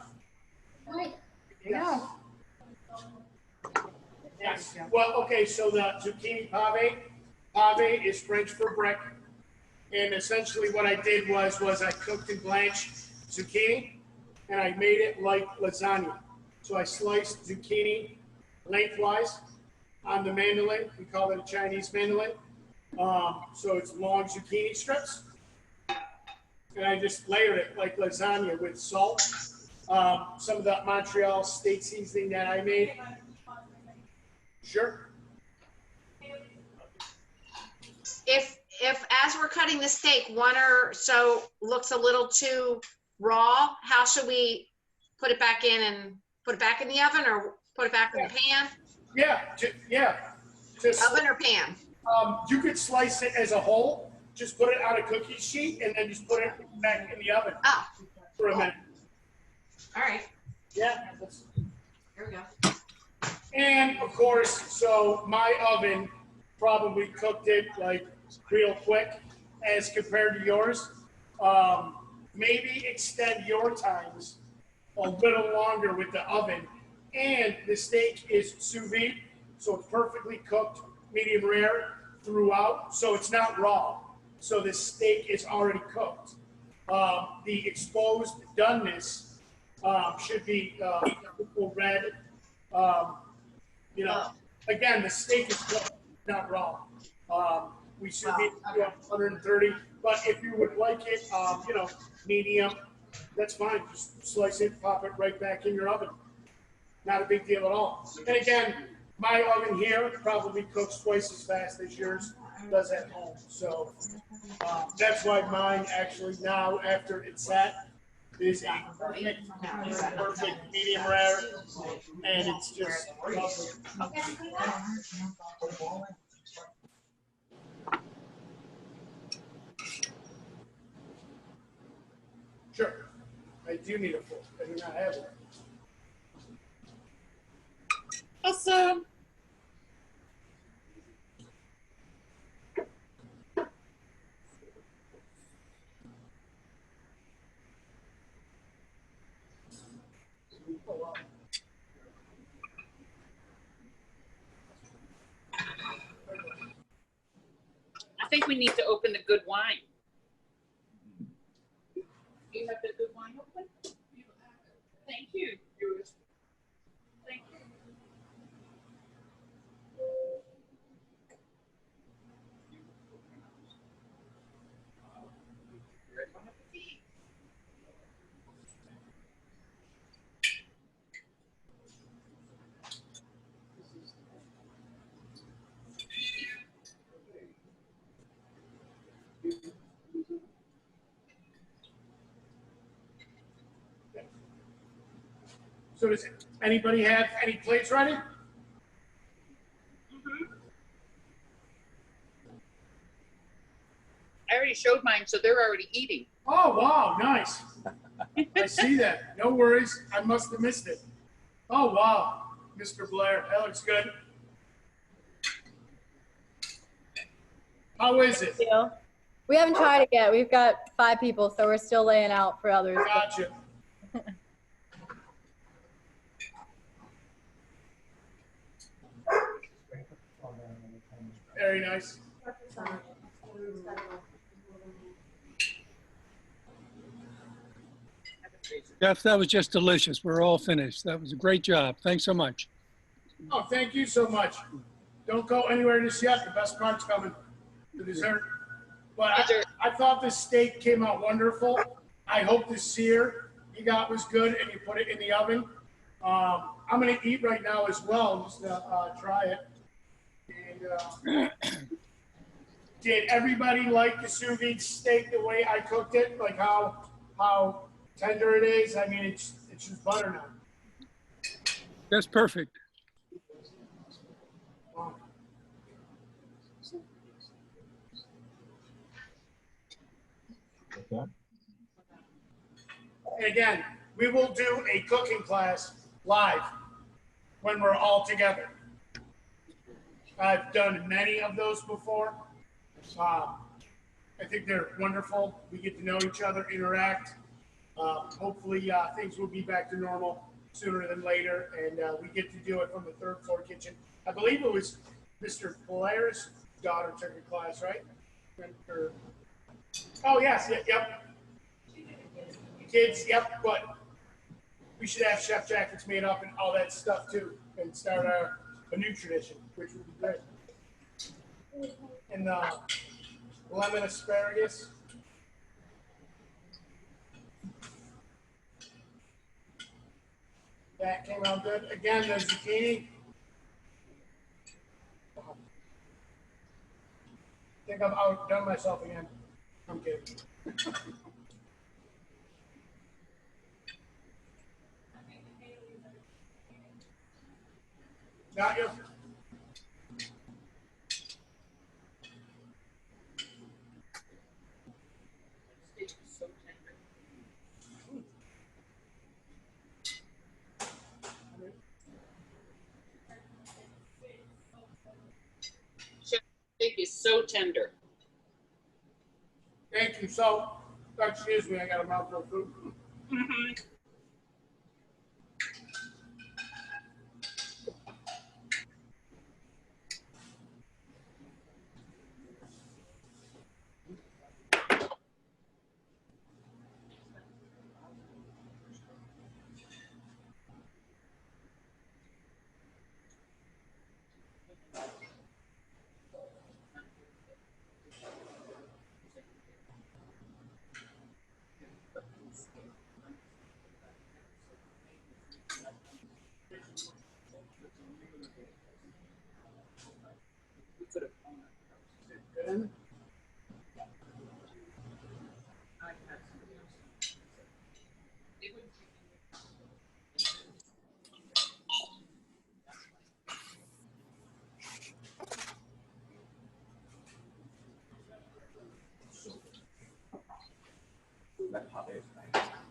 Yeah. Yes. Well, okay, so the zucchini pave is French for brick. And essentially what I did was I cooked and blanched zucchini and I made it like lasagna. So I sliced zucchini lengthwise on the mandolin. We call it a Chinese mandolin. So it's long zucchini strips. And I just layered it like lasagna with salt. Some of the Montreal steak seasoning that I made, Sure. If as we're cutting the steak, one or so looks a little too raw, how should we put it back in and put it back in the oven or put it back in the pan? Yeah. Oven or pan? You could slice it as a whole. Just put it on a cookie sheet and then just put it back in the oven for a minute. All right. Yeah. Here we go. And of course, so my oven probably cooked it like real quick as compared to yours. Maybe extend your times a little longer with the oven. And the steak is sous vide, so it's perfectly cooked, medium rare throughout, so it's not raw. So the steak is already cooked. The exposed doneness should be red. Again, the steak is cooked, not raw. We should be 130, but if you would like it, medium, that's fine. Just slice it, pop it right back in your oven. Not a big deal at all. And again, my oven here probably cooks twice as fast as yours does at home. So that's why mine actually now, after it's sat, is a perfect medium rare, and it's just lovely. Sure. I do need a fork. I do not have one. Awesome. I think we need to open the good wine. Do you have the good wine open? Thank you. Thank you. So does anybody have any plates ready? I already showed mine, so they're already eating. Oh, wow, nice. I see that. No worries. I must have missed it. Oh, wow, Mr. Blair, that looks good. How is it? We haven't tried it yet. We've got 5 people, so we're still laying out for others. Gotcha. Very nice. Jeff, that was just delicious. We're all finished. That was a great job. Thanks so much. Oh, thank you so much. Don't go anywhere just yet. The best part's coming, the dessert. But I thought the steak came out wonderful. I hope the sear you got was good and you put it in the oven. I'm going to eat right now as well, just to try it. And did everybody like the sous vide steak the way I cooked it? Like how tender it is? I mean, it's just butter now. That's perfect. And again, we will do a cooking class live when we're all together. I've done many of those before. I think they're wonderful. We get to know each other, interact. Hopefully things will be back to normal sooner than later, and we get to do it from the 3rd floor kitchen. I believe it was Mr. Blair's daughter took a class, right? Oh, yes, yep. Kids, yep, but we should have chef jackets made up and all that stuff too, and start a new tradition, which would be great. And lemon asparagus. That came out good. Again, the zucchini. think I've outdone myself again. I'm kidding. Got you. Steak is so tender. Thank you. So, excuse me, I got a mouthful of food.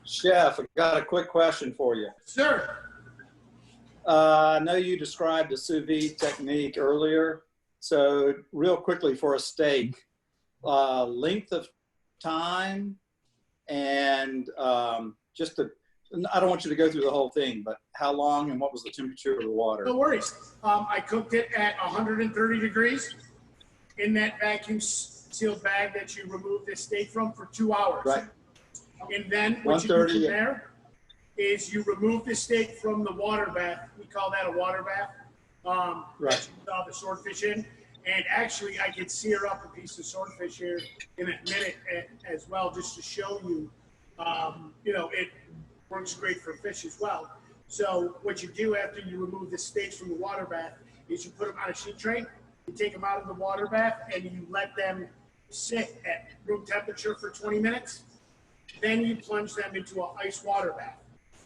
Chef, I got a quick question for you. Sir. I know you described the sous vide technique earlier. So real quickly for a steak, length of time and just to, I don't want you to go through the whole thing, but how long and what was the temperature of the water? No worries. I cooked it at 130 degrees in that vacuum sealed bag that you remove the steak from for 2 hours. Right. And then what you do 130, from yeah. there is you remove the steak from the water bath. We call that a water bath. Right. That you saw the swordfish in. And actually, I could sear up a piece of swordfish here in a minute as well, just to show you, you know, it works great for fish as well. So what you do after you remove the steaks from the water bath is you put them on a sheet tray, you take them out of the water bath, and you let them sit at room temperature for 20 minutes. Then you plunge them into an ice water bath.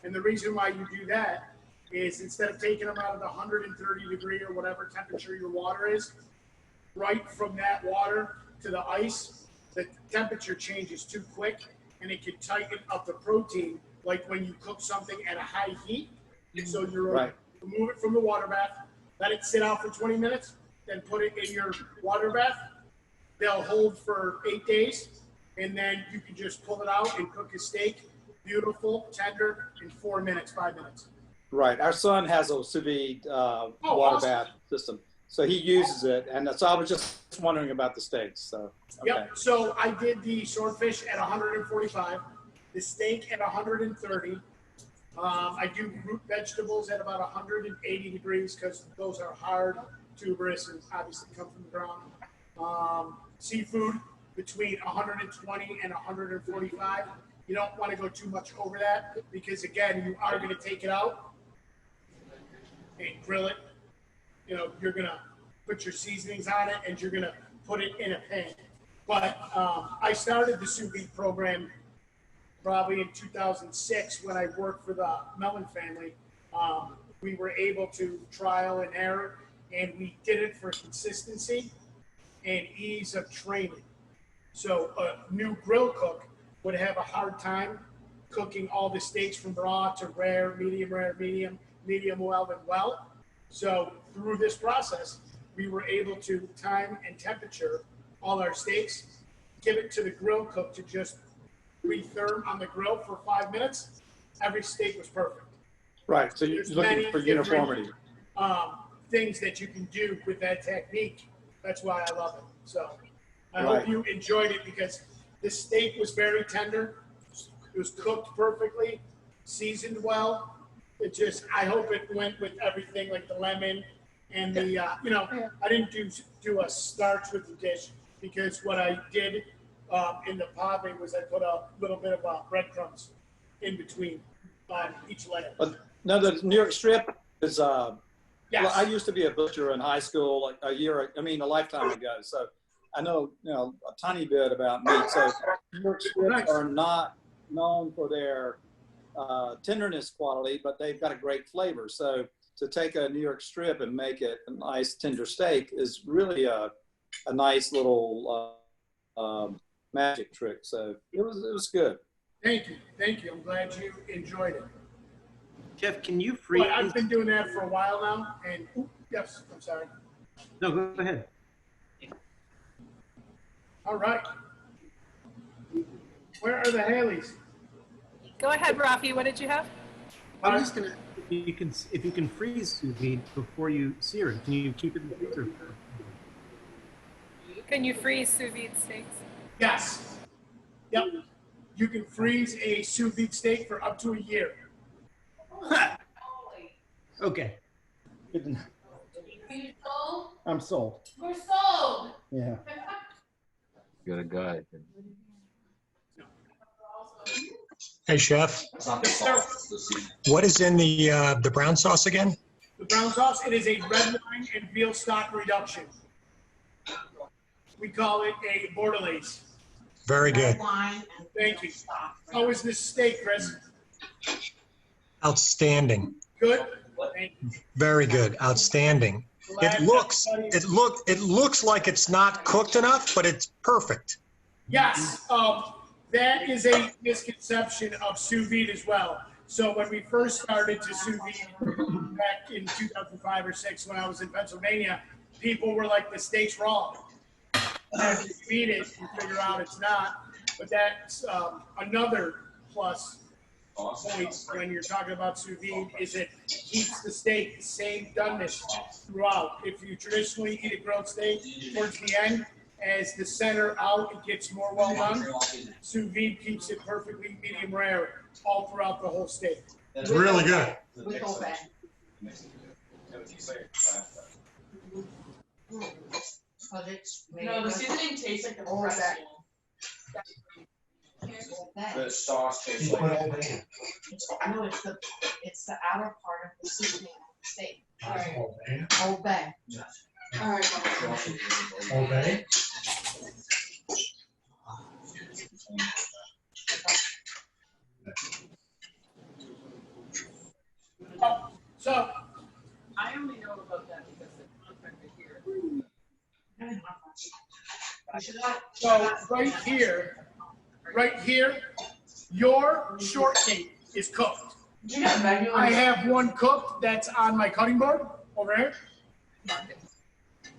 And the reason why you do that is instead of taking them out of the 130 degree or whatever temperature your water is, right from that water to the ice, the temperature changes too quick and it can tighten up the protein like when you cook something at a high heat. So you're Right. remove it from the water bath, let it sit out for 20 minutes, then put it in your water bath. They'll hold for 8 days, and then you can just pull it out and cook a steak, beautiful, tender, in 4 minutes, 5 minutes. Right. Our son has a sous vide water awesome. bath system. So he uses it. And so I was just wondering about the steaks. So, okay. Yep. So I did the swordfish at 145, the steak at 130. I do root vegetables at about 180 degrees because those are hard, tuberous, and obviously come from the ground. Seafood between 120 and 145. You don't want to go too much over that because, again, you are going to take it out and grill it. You know, you're going to put your seasonings on it and you're going to put it in a pan. But I started the sous vide program probably in 2006 when I worked for the Mellon family. We were able to trial and error, and we did it for consistency and ease of training. So a new grill cook would have a hard time cooking all the steaks from raw to rare, medium, well, and well. So through this process, we were able to time and temperature all our steaks, give it to the grill cook to just retherm on the grill for 5 minutes. Every steak was perfect. Right. So you're There's looking many for different, uniformity. Things that you can do with that technique. That's why I love it. So I Right. hope you enjoyed it because the steak was very tender. It was cooked perfectly, seasoned well. It just, I hope it went with everything like the lemon and the, you know, I didn't do a starch with the dish because what I did in the pave was I put a little bit of breadcrumbs in between each layer. No, the New York strip is, Yes. well, I used to be a butcher in high school a lifetime ago. So I know, a tiny bit about meat. So New York strips are not known for their tenderness quality, but they've got a great flavor. So to take a New York strip and make it a nice tender steak is really a nice little magic trick. So it was good. Thank you. I'm glad you enjoyed it. Jeff, can you freeze? Well, I've been doing that for a while now, and yes, I'm sorry. No, go ahead. All right. Where are the Haleys? Go ahead, Rafi. What did you have? I'm just gonna. If you can freeze sous vide before you sear it, can you keep it in the freezer? Can you freeze sous vide steaks? Yes. Yep. You can freeze a sous vide steak for up to a year. Okay. Good to know. Are you sold? I'm sold. We're sold. Yeah. Got a guy. Hey, Chef, Yes, sir. what is in the brown sauce again? The brown sauce, it is a red wine and veal stock reduction. We call it a bordelaise. Very good. Thank you. How is this steak, Chris? Outstanding. Good? Thank you. Very good. Outstanding. It looks like it's not cooked enough, but it's perfect. Yes, that is a misconception of sous vide as well. So when we first started to sous vide back in 2005 or 6 when I was in Pennsylvania, people were like, the steak's raw. And if you eat it, you figure out it's not. But that's another plus point when you're talking about sous vide is it keeps the steak the same doneness throughout. If you traditionally eat a grilled steak towards the end, as the center out, it gets more well done. Sous vide keeps it perfectly medium rare all throughout the whole steak. It's really good. With Old Bay. No, the seasoning tastes like the fresh The sauce tastes like. No, it's the outer part of the seasoning of the steak. All right. Old Bay. All right. Old Bay? So, I only know about that because the contractor here. so right here, your shortcake is cooked. I have one cooked that's on my cutting board over here.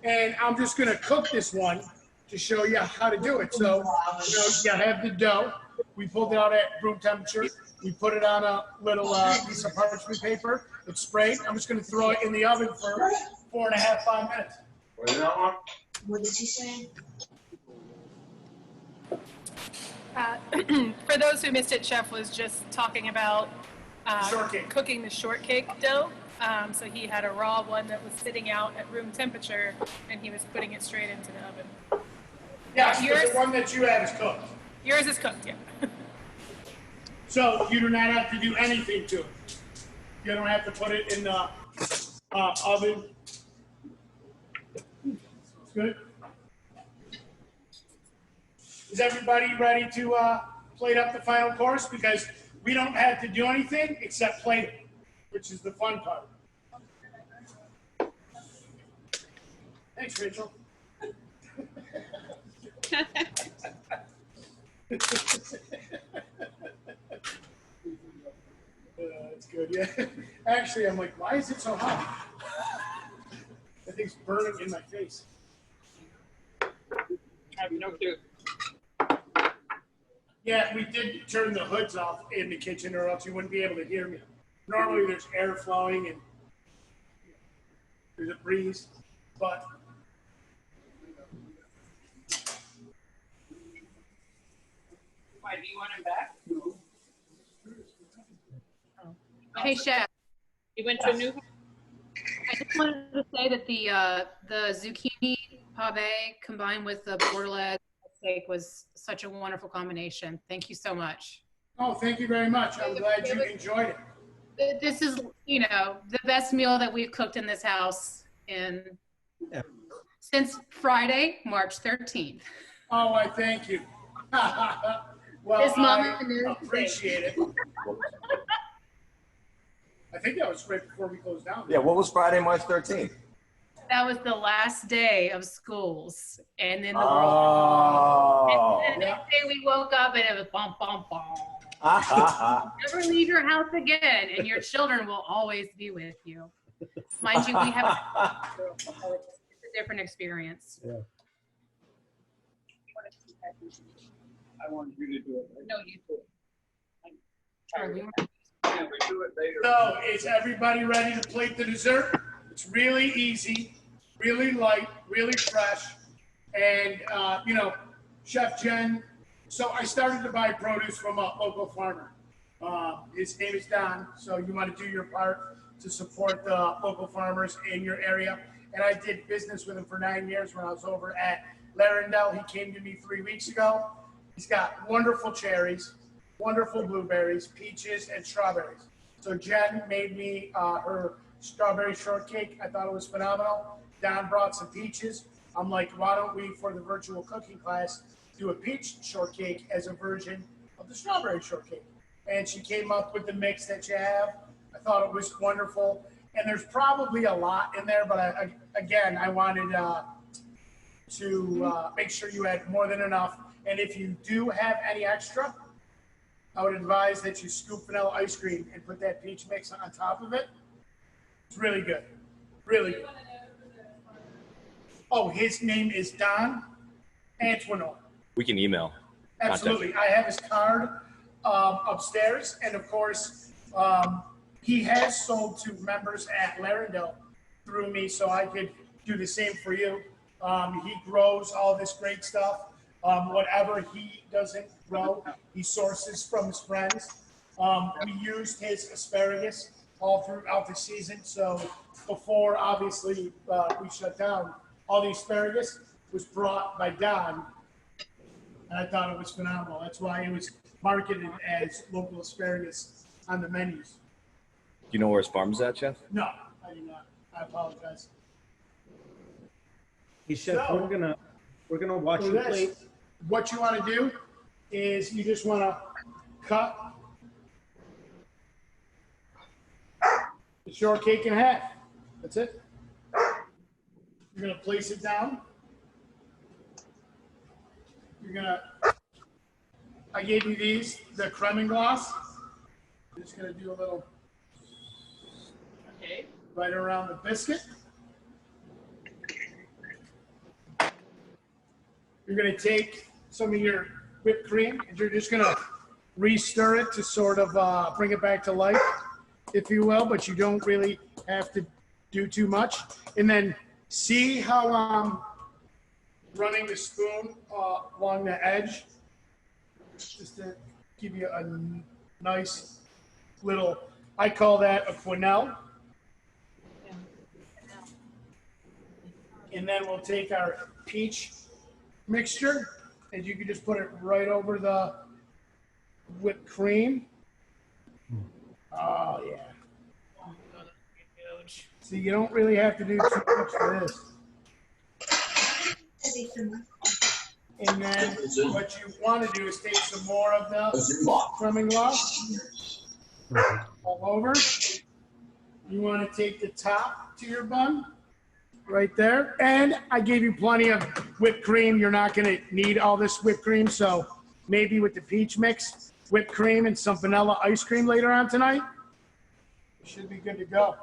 And I'm just gonna cook this one to show you how to do it. So, you have the dough. We pulled it out at room temperature. We put it on a little piece of parchment paper. It's sprayed. I'm just gonna throw it in the oven for 4.5, 5 minutes. What did she say? For those who missed it, Chef was just talking about Shortcake. cooking the shortcake dough. So he had a raw one that was sitting out at room temperature, and he was putting it straight into the oven. Yes, Yours- the one that you have is cooked. Yours is cooked, yeah. So you do not have to do anything to it. You don't have to put it in the oven. It's good. Is everybody ready to plate up the final course? Because we don't have to do anything except plate it, which is the fun part. Thanks, Rachel. That's good, yeah. Actually, I'm like, why is it so hot? That thing's burning in my face. I have no clue. Yeah, we did turn the hoods off in the kitchen or else you wouldn't be able to hear me. Normally there's air flowing and there's a breeze, but Why, do you want him back? Hey, Chef. He went to a new. I just wanted to say that the zucchini pave combined with the bordelaise steak was such a wonderful combination. Thank you so much. oh, thank you very much. I'm glad you enjoyed it. This is, the best meal that we've cooked in this house in Since Friday, March 13th. Oh, I thank you. Well, His mom I appreciate it. I think that was right before we closed down. Yeah, what was Friday, March 13th? That was the last day of schools, and then the Oh. and the next day we woke up and it was bum bum bum. Never leave your house again, and your children will always be with you. Mind you, we have it's a different experience. Yeah. I wanted you to do it. No, you do it. Yeah, we do it later. So is everybody ready to plate the dessert? It's really easy, really light, really fresh. And, you know, Chef Jen, so I started to buy produce from a local farmer. His name is Don, so you want to do your part to support the local farmers in your area. And I did business with him for 9 years when I was over at Larendelle. He came to me 3 weeks ago. He's got wonderful cherries, wonderful blueberries, peaches, and strawberries. So Jen made me her strawberry shortcake. I thought it was phenomenal. Don brought some peaches. I'm like, why don't we, for the virtual cooking class, do a peach shortcake as a version of the strawberry shortcake? And she came up with the mix that you have. I thought it was wonderful. And there's probably a lot in there, but I wanted to make sure you had more than enough. And if you do have any extra, I would advise that you scoop vanilla ice cream and put that peach mix on top of it. It's really good. Really good. Oh, his name is Don Antoinot. We can email. Absolutely. I have his card upstairs. And of course, he has sold to members at Larendelle through me, so I could do the same for you. He grows all this great stuff. Whatever he doesn't grow, he sources from his friends. We used his asparagus all throughout the season. So before, obviously, we shut down, all the asparagus was brought by Don. And I thought it was phenomenal. That's why it was marketed as local asparagus on the menus. Do you know where his farm's at, Chef? No, I do not. I apologize. Hey, Chef, So- we're gonna watch So you this, plate. what you want to do is you just want to cut the shortcake in half. That's it. You're going to place it down. You're going to, I gave you these, the creme and gloss. I'm just going to do a little right around the biscuit. You're going to take some of your whipped cream and you're just going to re-stir it to sort of bring it back to life, if you will, but you don't really have to do too much. And then see how I'm running the spoon along the edge, just to give you a nice little, I call that a quenelle. And then we'll take our peach mixture, and you can just put it right over the whipped cream. Oh, yeah. See, you don't really have to do too much for this. And then what you want to do is take some more of the creme gloss all over. You want to take the top to your bun right there. And I gave you plenty of whipped cream. You're not going to need all this whipped cream. So maybe with the peach mix, whipped cream, and some vanilla ice cream later on tonight, you should be good to go.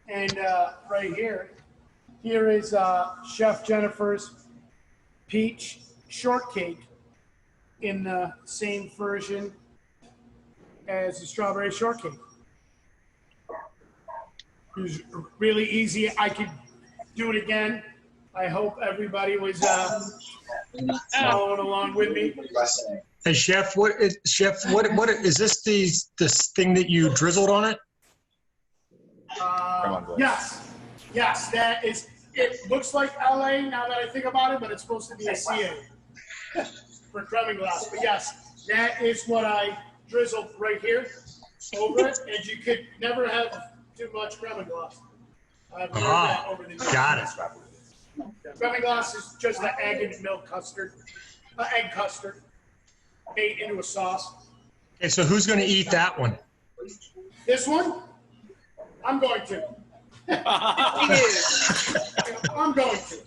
And right here is Chef Jennifer's peach shortcake in the same version as the strawberry shortcake. It was really easy. I could do it again. I hope everybody was following along with me. Hey, Chef, what is this? This thing that you drizzled on it? Yes, that is. It looks like LA now that I think about it, but it's supposed to be a CA for creme glass. But yes, that is what I drizzled right here over it, and you could never have too much creme glass. I've learned that Ah, over the years. got it. Demi-glace is just the egg and milk custard, egg custard, made into a sauce. Okay, so who's going to eat that one? This one, I'm going to. I'm going to.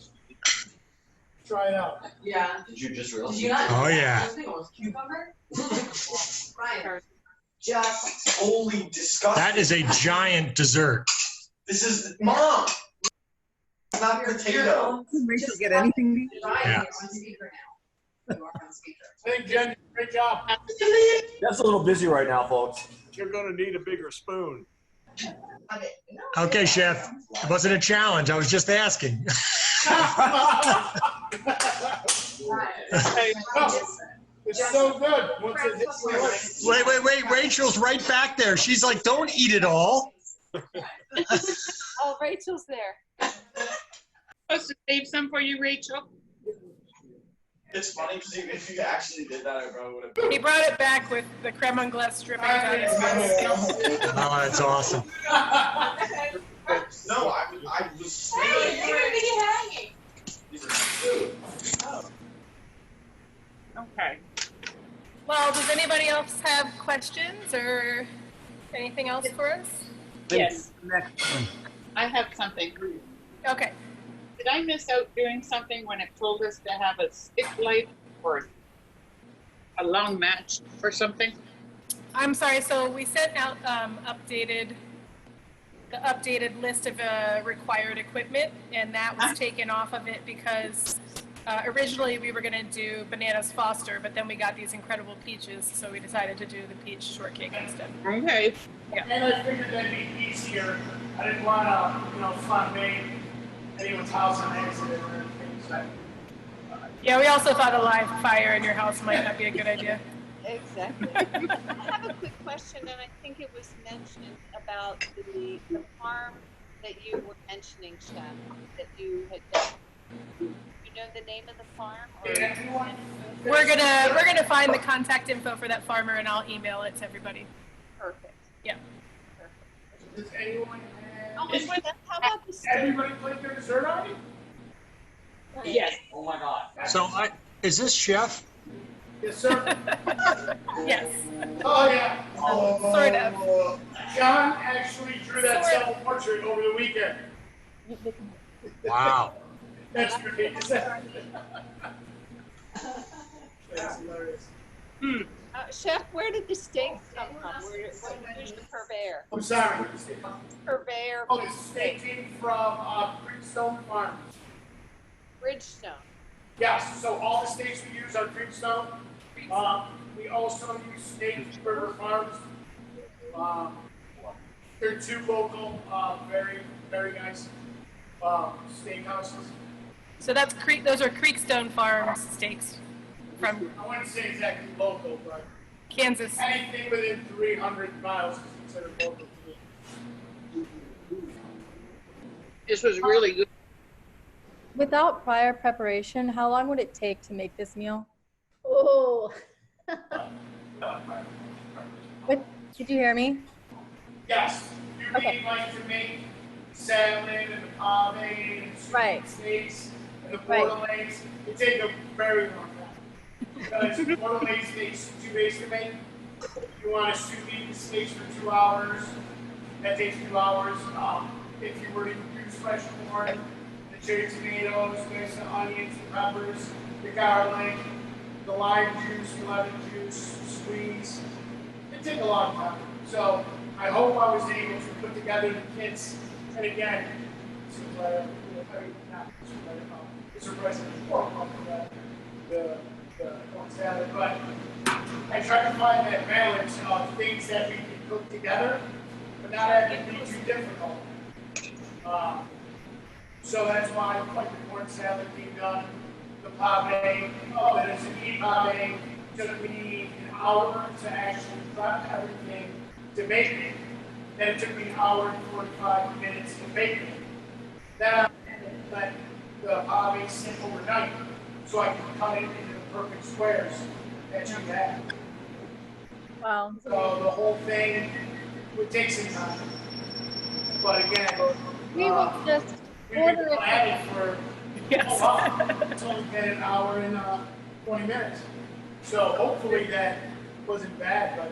Try it out. Yeah. Did you just realize? Did you not? Oh, yeah. I think it was cucumber. Ryan, just holy disgusting. That is a giant dessert. This is mom. Not potato. Rachel get anything? Yeah. I think Jen, did a great job. That's a little busy right now, folks. You're gonna need a bigger spoon. Okay, chef. It wasn't a challenge. I was just asking. It's so good. Once it hits the lips. Wait. Rachel's right back there. She's like, don't eat it all. Oh, Rachel's there. Supposed to save some for you, Rachel? It's funny because if you actually did that, I probably would have. He brought it back with the creme anglaise dripping down his mouth. Oh, that's awesome. No, I was. Hey, you're gonna be hanging. These are food. Okay. Well, does anybody else have questions or anything else for us? Yes, Next one. I have something. Okay. Did I miss out doing something when it told us to have a stick light or a long match or something? I'm sorry, so we sent out the updated list of required equipment, and that was taken off of it because originally we were going to do bananas Foster, but then we got these incredible peaches, so we decided to do the peach shortcake instead. Okay. Yeah. And I figured that'd be easier. I didn't want to, fun-made anyone's house on accident or anything. So, Yeah, we also thought a live fire in your house might not be a good idea. Exactly. I have a quick question, and I think it was mentioned about the farm that you were mentioning, Chef, that you had done. Do you know the name of the farm? Or We're gonna find the contact info for that farmer, and I'll email it to everybody. Perfect. Yeah. does anyone Oh, have? my God. How about the steak? Everybody played their dessert already? Yes. Oh my God. So is this chef? Yes, sir. Yes. Oh, yeah. Sort of. John actually drew that Sort of. self-portrait over the weekend. Wow. That's great. That's hilarious. Chef, where did the steak come from? Where's the purveyor? I'm sorry. Purveyor Oh, for the the steak steak. came from Creekstone Farms. Bridgestone. Yes, so all the steaks we use are Creekstone. We also use Snake River Farms. They're two local, very, very nice steakhouses. So that's those are Creekstone Farms steaks from I wouldn't say exactly local, but Kansas. anything within 300 miles is considered local to me. This was really good. Without prior preparation, how long would it take to make this meal? Oh. What, did you hear me? Yes, you mean like to make salmon and the pave and sweet Right. steaks and the Right. bordelaise. It takes a very long time. Because bordelaise takes 2 days to make. You want to sous vide the steaks for 2 hours. That takes 2 hours. If you were to use fresh corn, the cherry tomatoes, there's the onions, the peppers, the garlic, the lime juice, the lemon juice, squeeze. It took a long time. So I hope I was able to put together the kits. And again, it's a president the corn salad, but I tried to find that balance of things that we can cook together, but not have it be too difficult. So that's why like the corn salad being done, the pave, that is an pave, took me an hour to actually prep everything to make it. Then it took me an hour and 45 minutes to bake it. Then I let the pave sit overnight so I could cut it into the perfect squares that you have. Wow. So the whole thing would take some time. But again, We will just We've been order it. at it for, Yes. oh, wow, it's only been an hour and 20 minutes. So hopefully that wasn't bad, but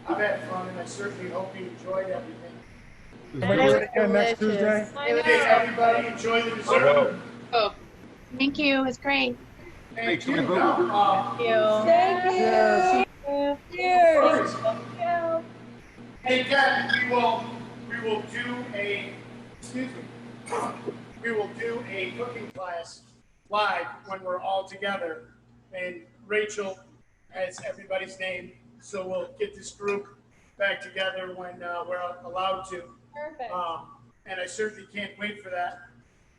I've had fun and I certainly hope you enjoyed everything. Can we do it again next Tuesday? Okay, everybody, enjoy the dessert. Oh, Thank you. It's great. Thank you. Thank you. Cheers. And again, we will do a, excuse me, we will do a cooking class live when we're all together. And Rachel has everybody's name, so we'll get this group back together when we're allowed to. Perfect. And I certainly can't wait for that.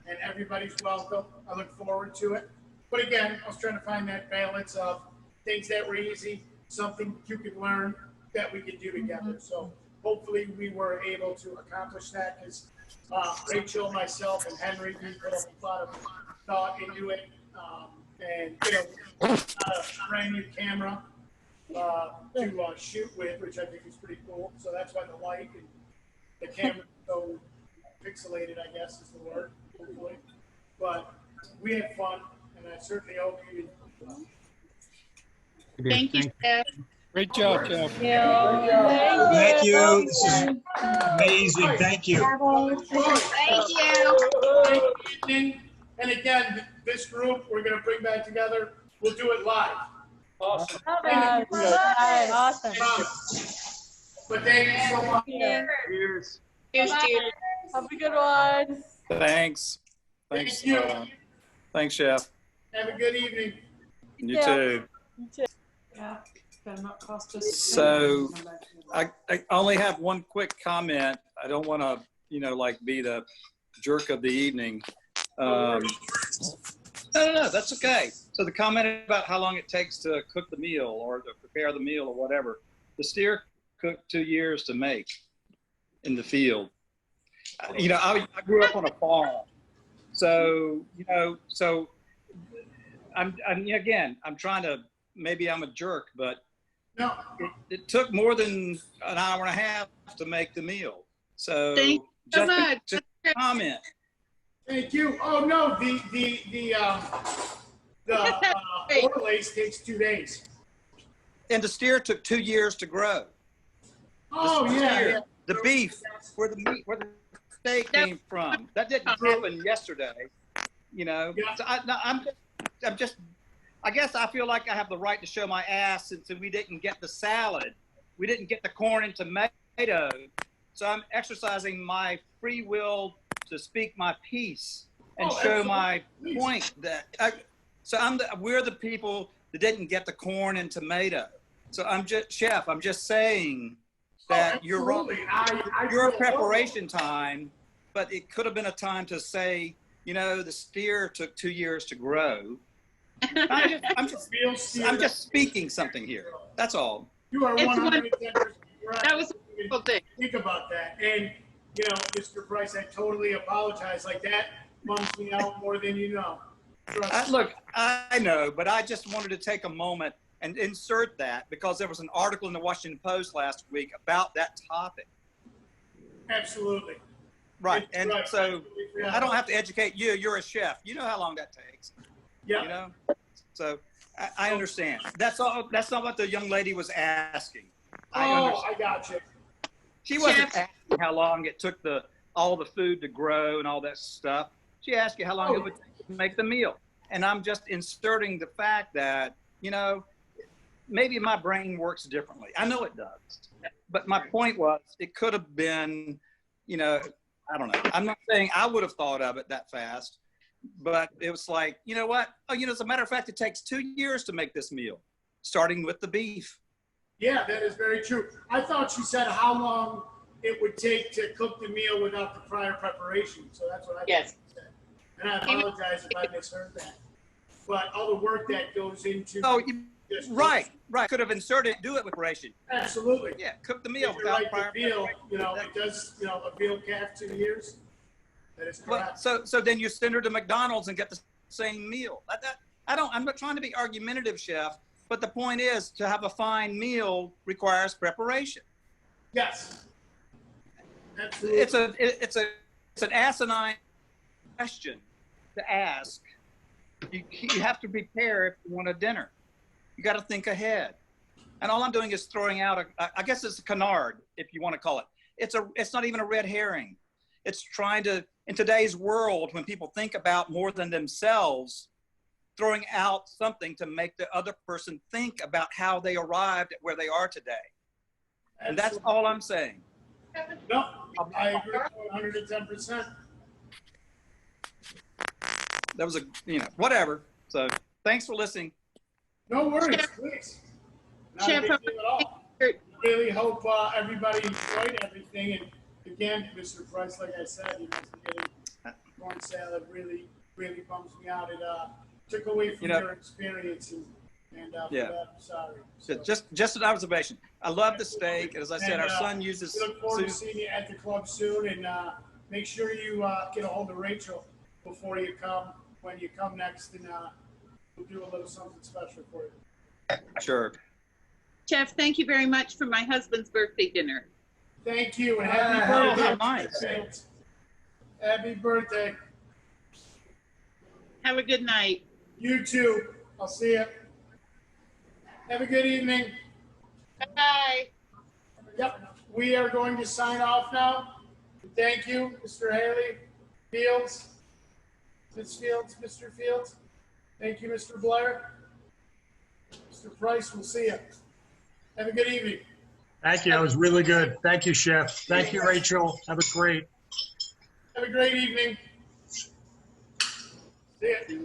And everybody's welcome. I look forward to it. But again, I was trying to find that balance of things that were easy, something you could learn that we could do together. So hopefully we were able to accomplish that because Rachel, myself, and Henry, we put a lot of thought into it. And, you know, a brand new camera to shoot with, which I think is pretty cool. So that's why the light and the camera is so pixelated, I guess is the word, hopefully. But we had fun, and I certainly hope you did. thank you, Steph. Great job, Jeff. Thank you. This is amazing. Thank you. Thank you. Evening. And again, this group we're going to bring back together. We'll do it live. Awesome. Awesome. But thank you so much. Cheers. Cheers, cheers. Have a good one. Thanks. Thanks. Thank you. Thanks, Chef. Have a good evening. You too. Yeah, better not cost us. So I only have one quick comment. I don't want to, you know, like be the jerk of the evening. No, that's okay. So the comment about how long it takes to cook the meal or to prepare the meal or whatever, the steer took 2 years to make in the field. You know, I grew up on a farm. So, you know, so I'm trying to, maybe I'm a jerk, but no, it took more than an hour and a half to make the meal. So Thank you so much. just a comment. Thank you. Oh no, the overlays takes 2 days. And the steer took 2 years to grow. Oh yeah. The beef, where the steak came from, that didn't happen yesterday. You know, so I'm just. I guess I feel like I have the right to show my ass since we didn't get the salad, we didn't get the corn and tomato. So I'm exercising my free will to speak my piece and show my point that. We're the people that didn't get the corn and tomato. So I'm just saying that you're wrong. Your preparation time, but it could have been a time to say, you know, the steer took 2 years to grow. I'm just speaking something here. That's all. You are 110% right. That was a beautiful thing. Think about that. And, you know, Mr. Price, I totally apologize. Like that bums me out more than you know. Look, I know, but I just wanted to take a moment and insert that because there was an article in the Washington Post last week about that topic. Absolutely. Right. And so I don't have to educate you. You're a chef. You know how long that takes. Yeah. You know? So I understand. That's all. That's not what the young lady was asking. I got you. She wasn't asking how long it took all the food to grow and all that stuff. She asked you how long it would take to make the meal. And I'm just inserting the fact that, you know, maybe my brain works differently. I know it does. But my point was it could have been, you know, I don't know. I'm not saying I would have thought of it that fast, but it was like, you know what? Oh, you know, as a matter of fact, it takes 2 years to make this meal, starting with the beef. Yeah, that is very true. I thought she said how long it would take to cook the meal without the prior preparation. So that's what I thought she said. And I apologize if I misheard that. But all the work that goes into. Oh, right. Could have inserted, do it with preparation. Absolutely. Yeah, cook the meal without without prior preparation. You know, it does, you know, a veal calf 2 years. That is correct. Well, so then you send her to McDonald's and get the same meal. I'm not trying to be argumentative, chef, but the point is to have a fine meal requires preparation. Yes. Absolutely. it's an asinine question to ask. You have to prepare if you want a dinner. You got to think ahead. And all I'm doing is throwing out I guess it's a canard, if you want to call it. It's not even a red herring. It's trying to, in today's world, when people think about more than themselves, throwing out something to make the other person think about how they arrived at where they are today. And that's all I'm saying. No, I agree 110%. That was whatever. So thanks for listening. No worries, please. Not a big deal at all. Really hope everybody enjoyed everything. And again, Mr. Price, like I said, you must be getting corn salad really, really bums me out. It took away from your experience, and for that, I'm sorry. So, just an observation. I love the steak. As I said, our son uses. We look forward to seeing you at the club soon, and make sure you get a hold of Rachel before you come. When you come next, and we'll do a little something special for you. Sure. Chef, thank you very much for my husband's birthday dinner. Thank you, and happy birthday. How nice. Happy birthday. Have a good night. You too. I'll see you. Have a good evening. Bye. Yep. We are going to sign off now. Thank you, Mr. Haley, Fields, Ms. Fields, Mr. Fields. Thank you, Mr. Blair. Mr. Price, we'll see you. Have a good evening. Thank you. That was really good. Thank you, Chef. Thank you, Rachel. That was great. Have a great evening. See ya.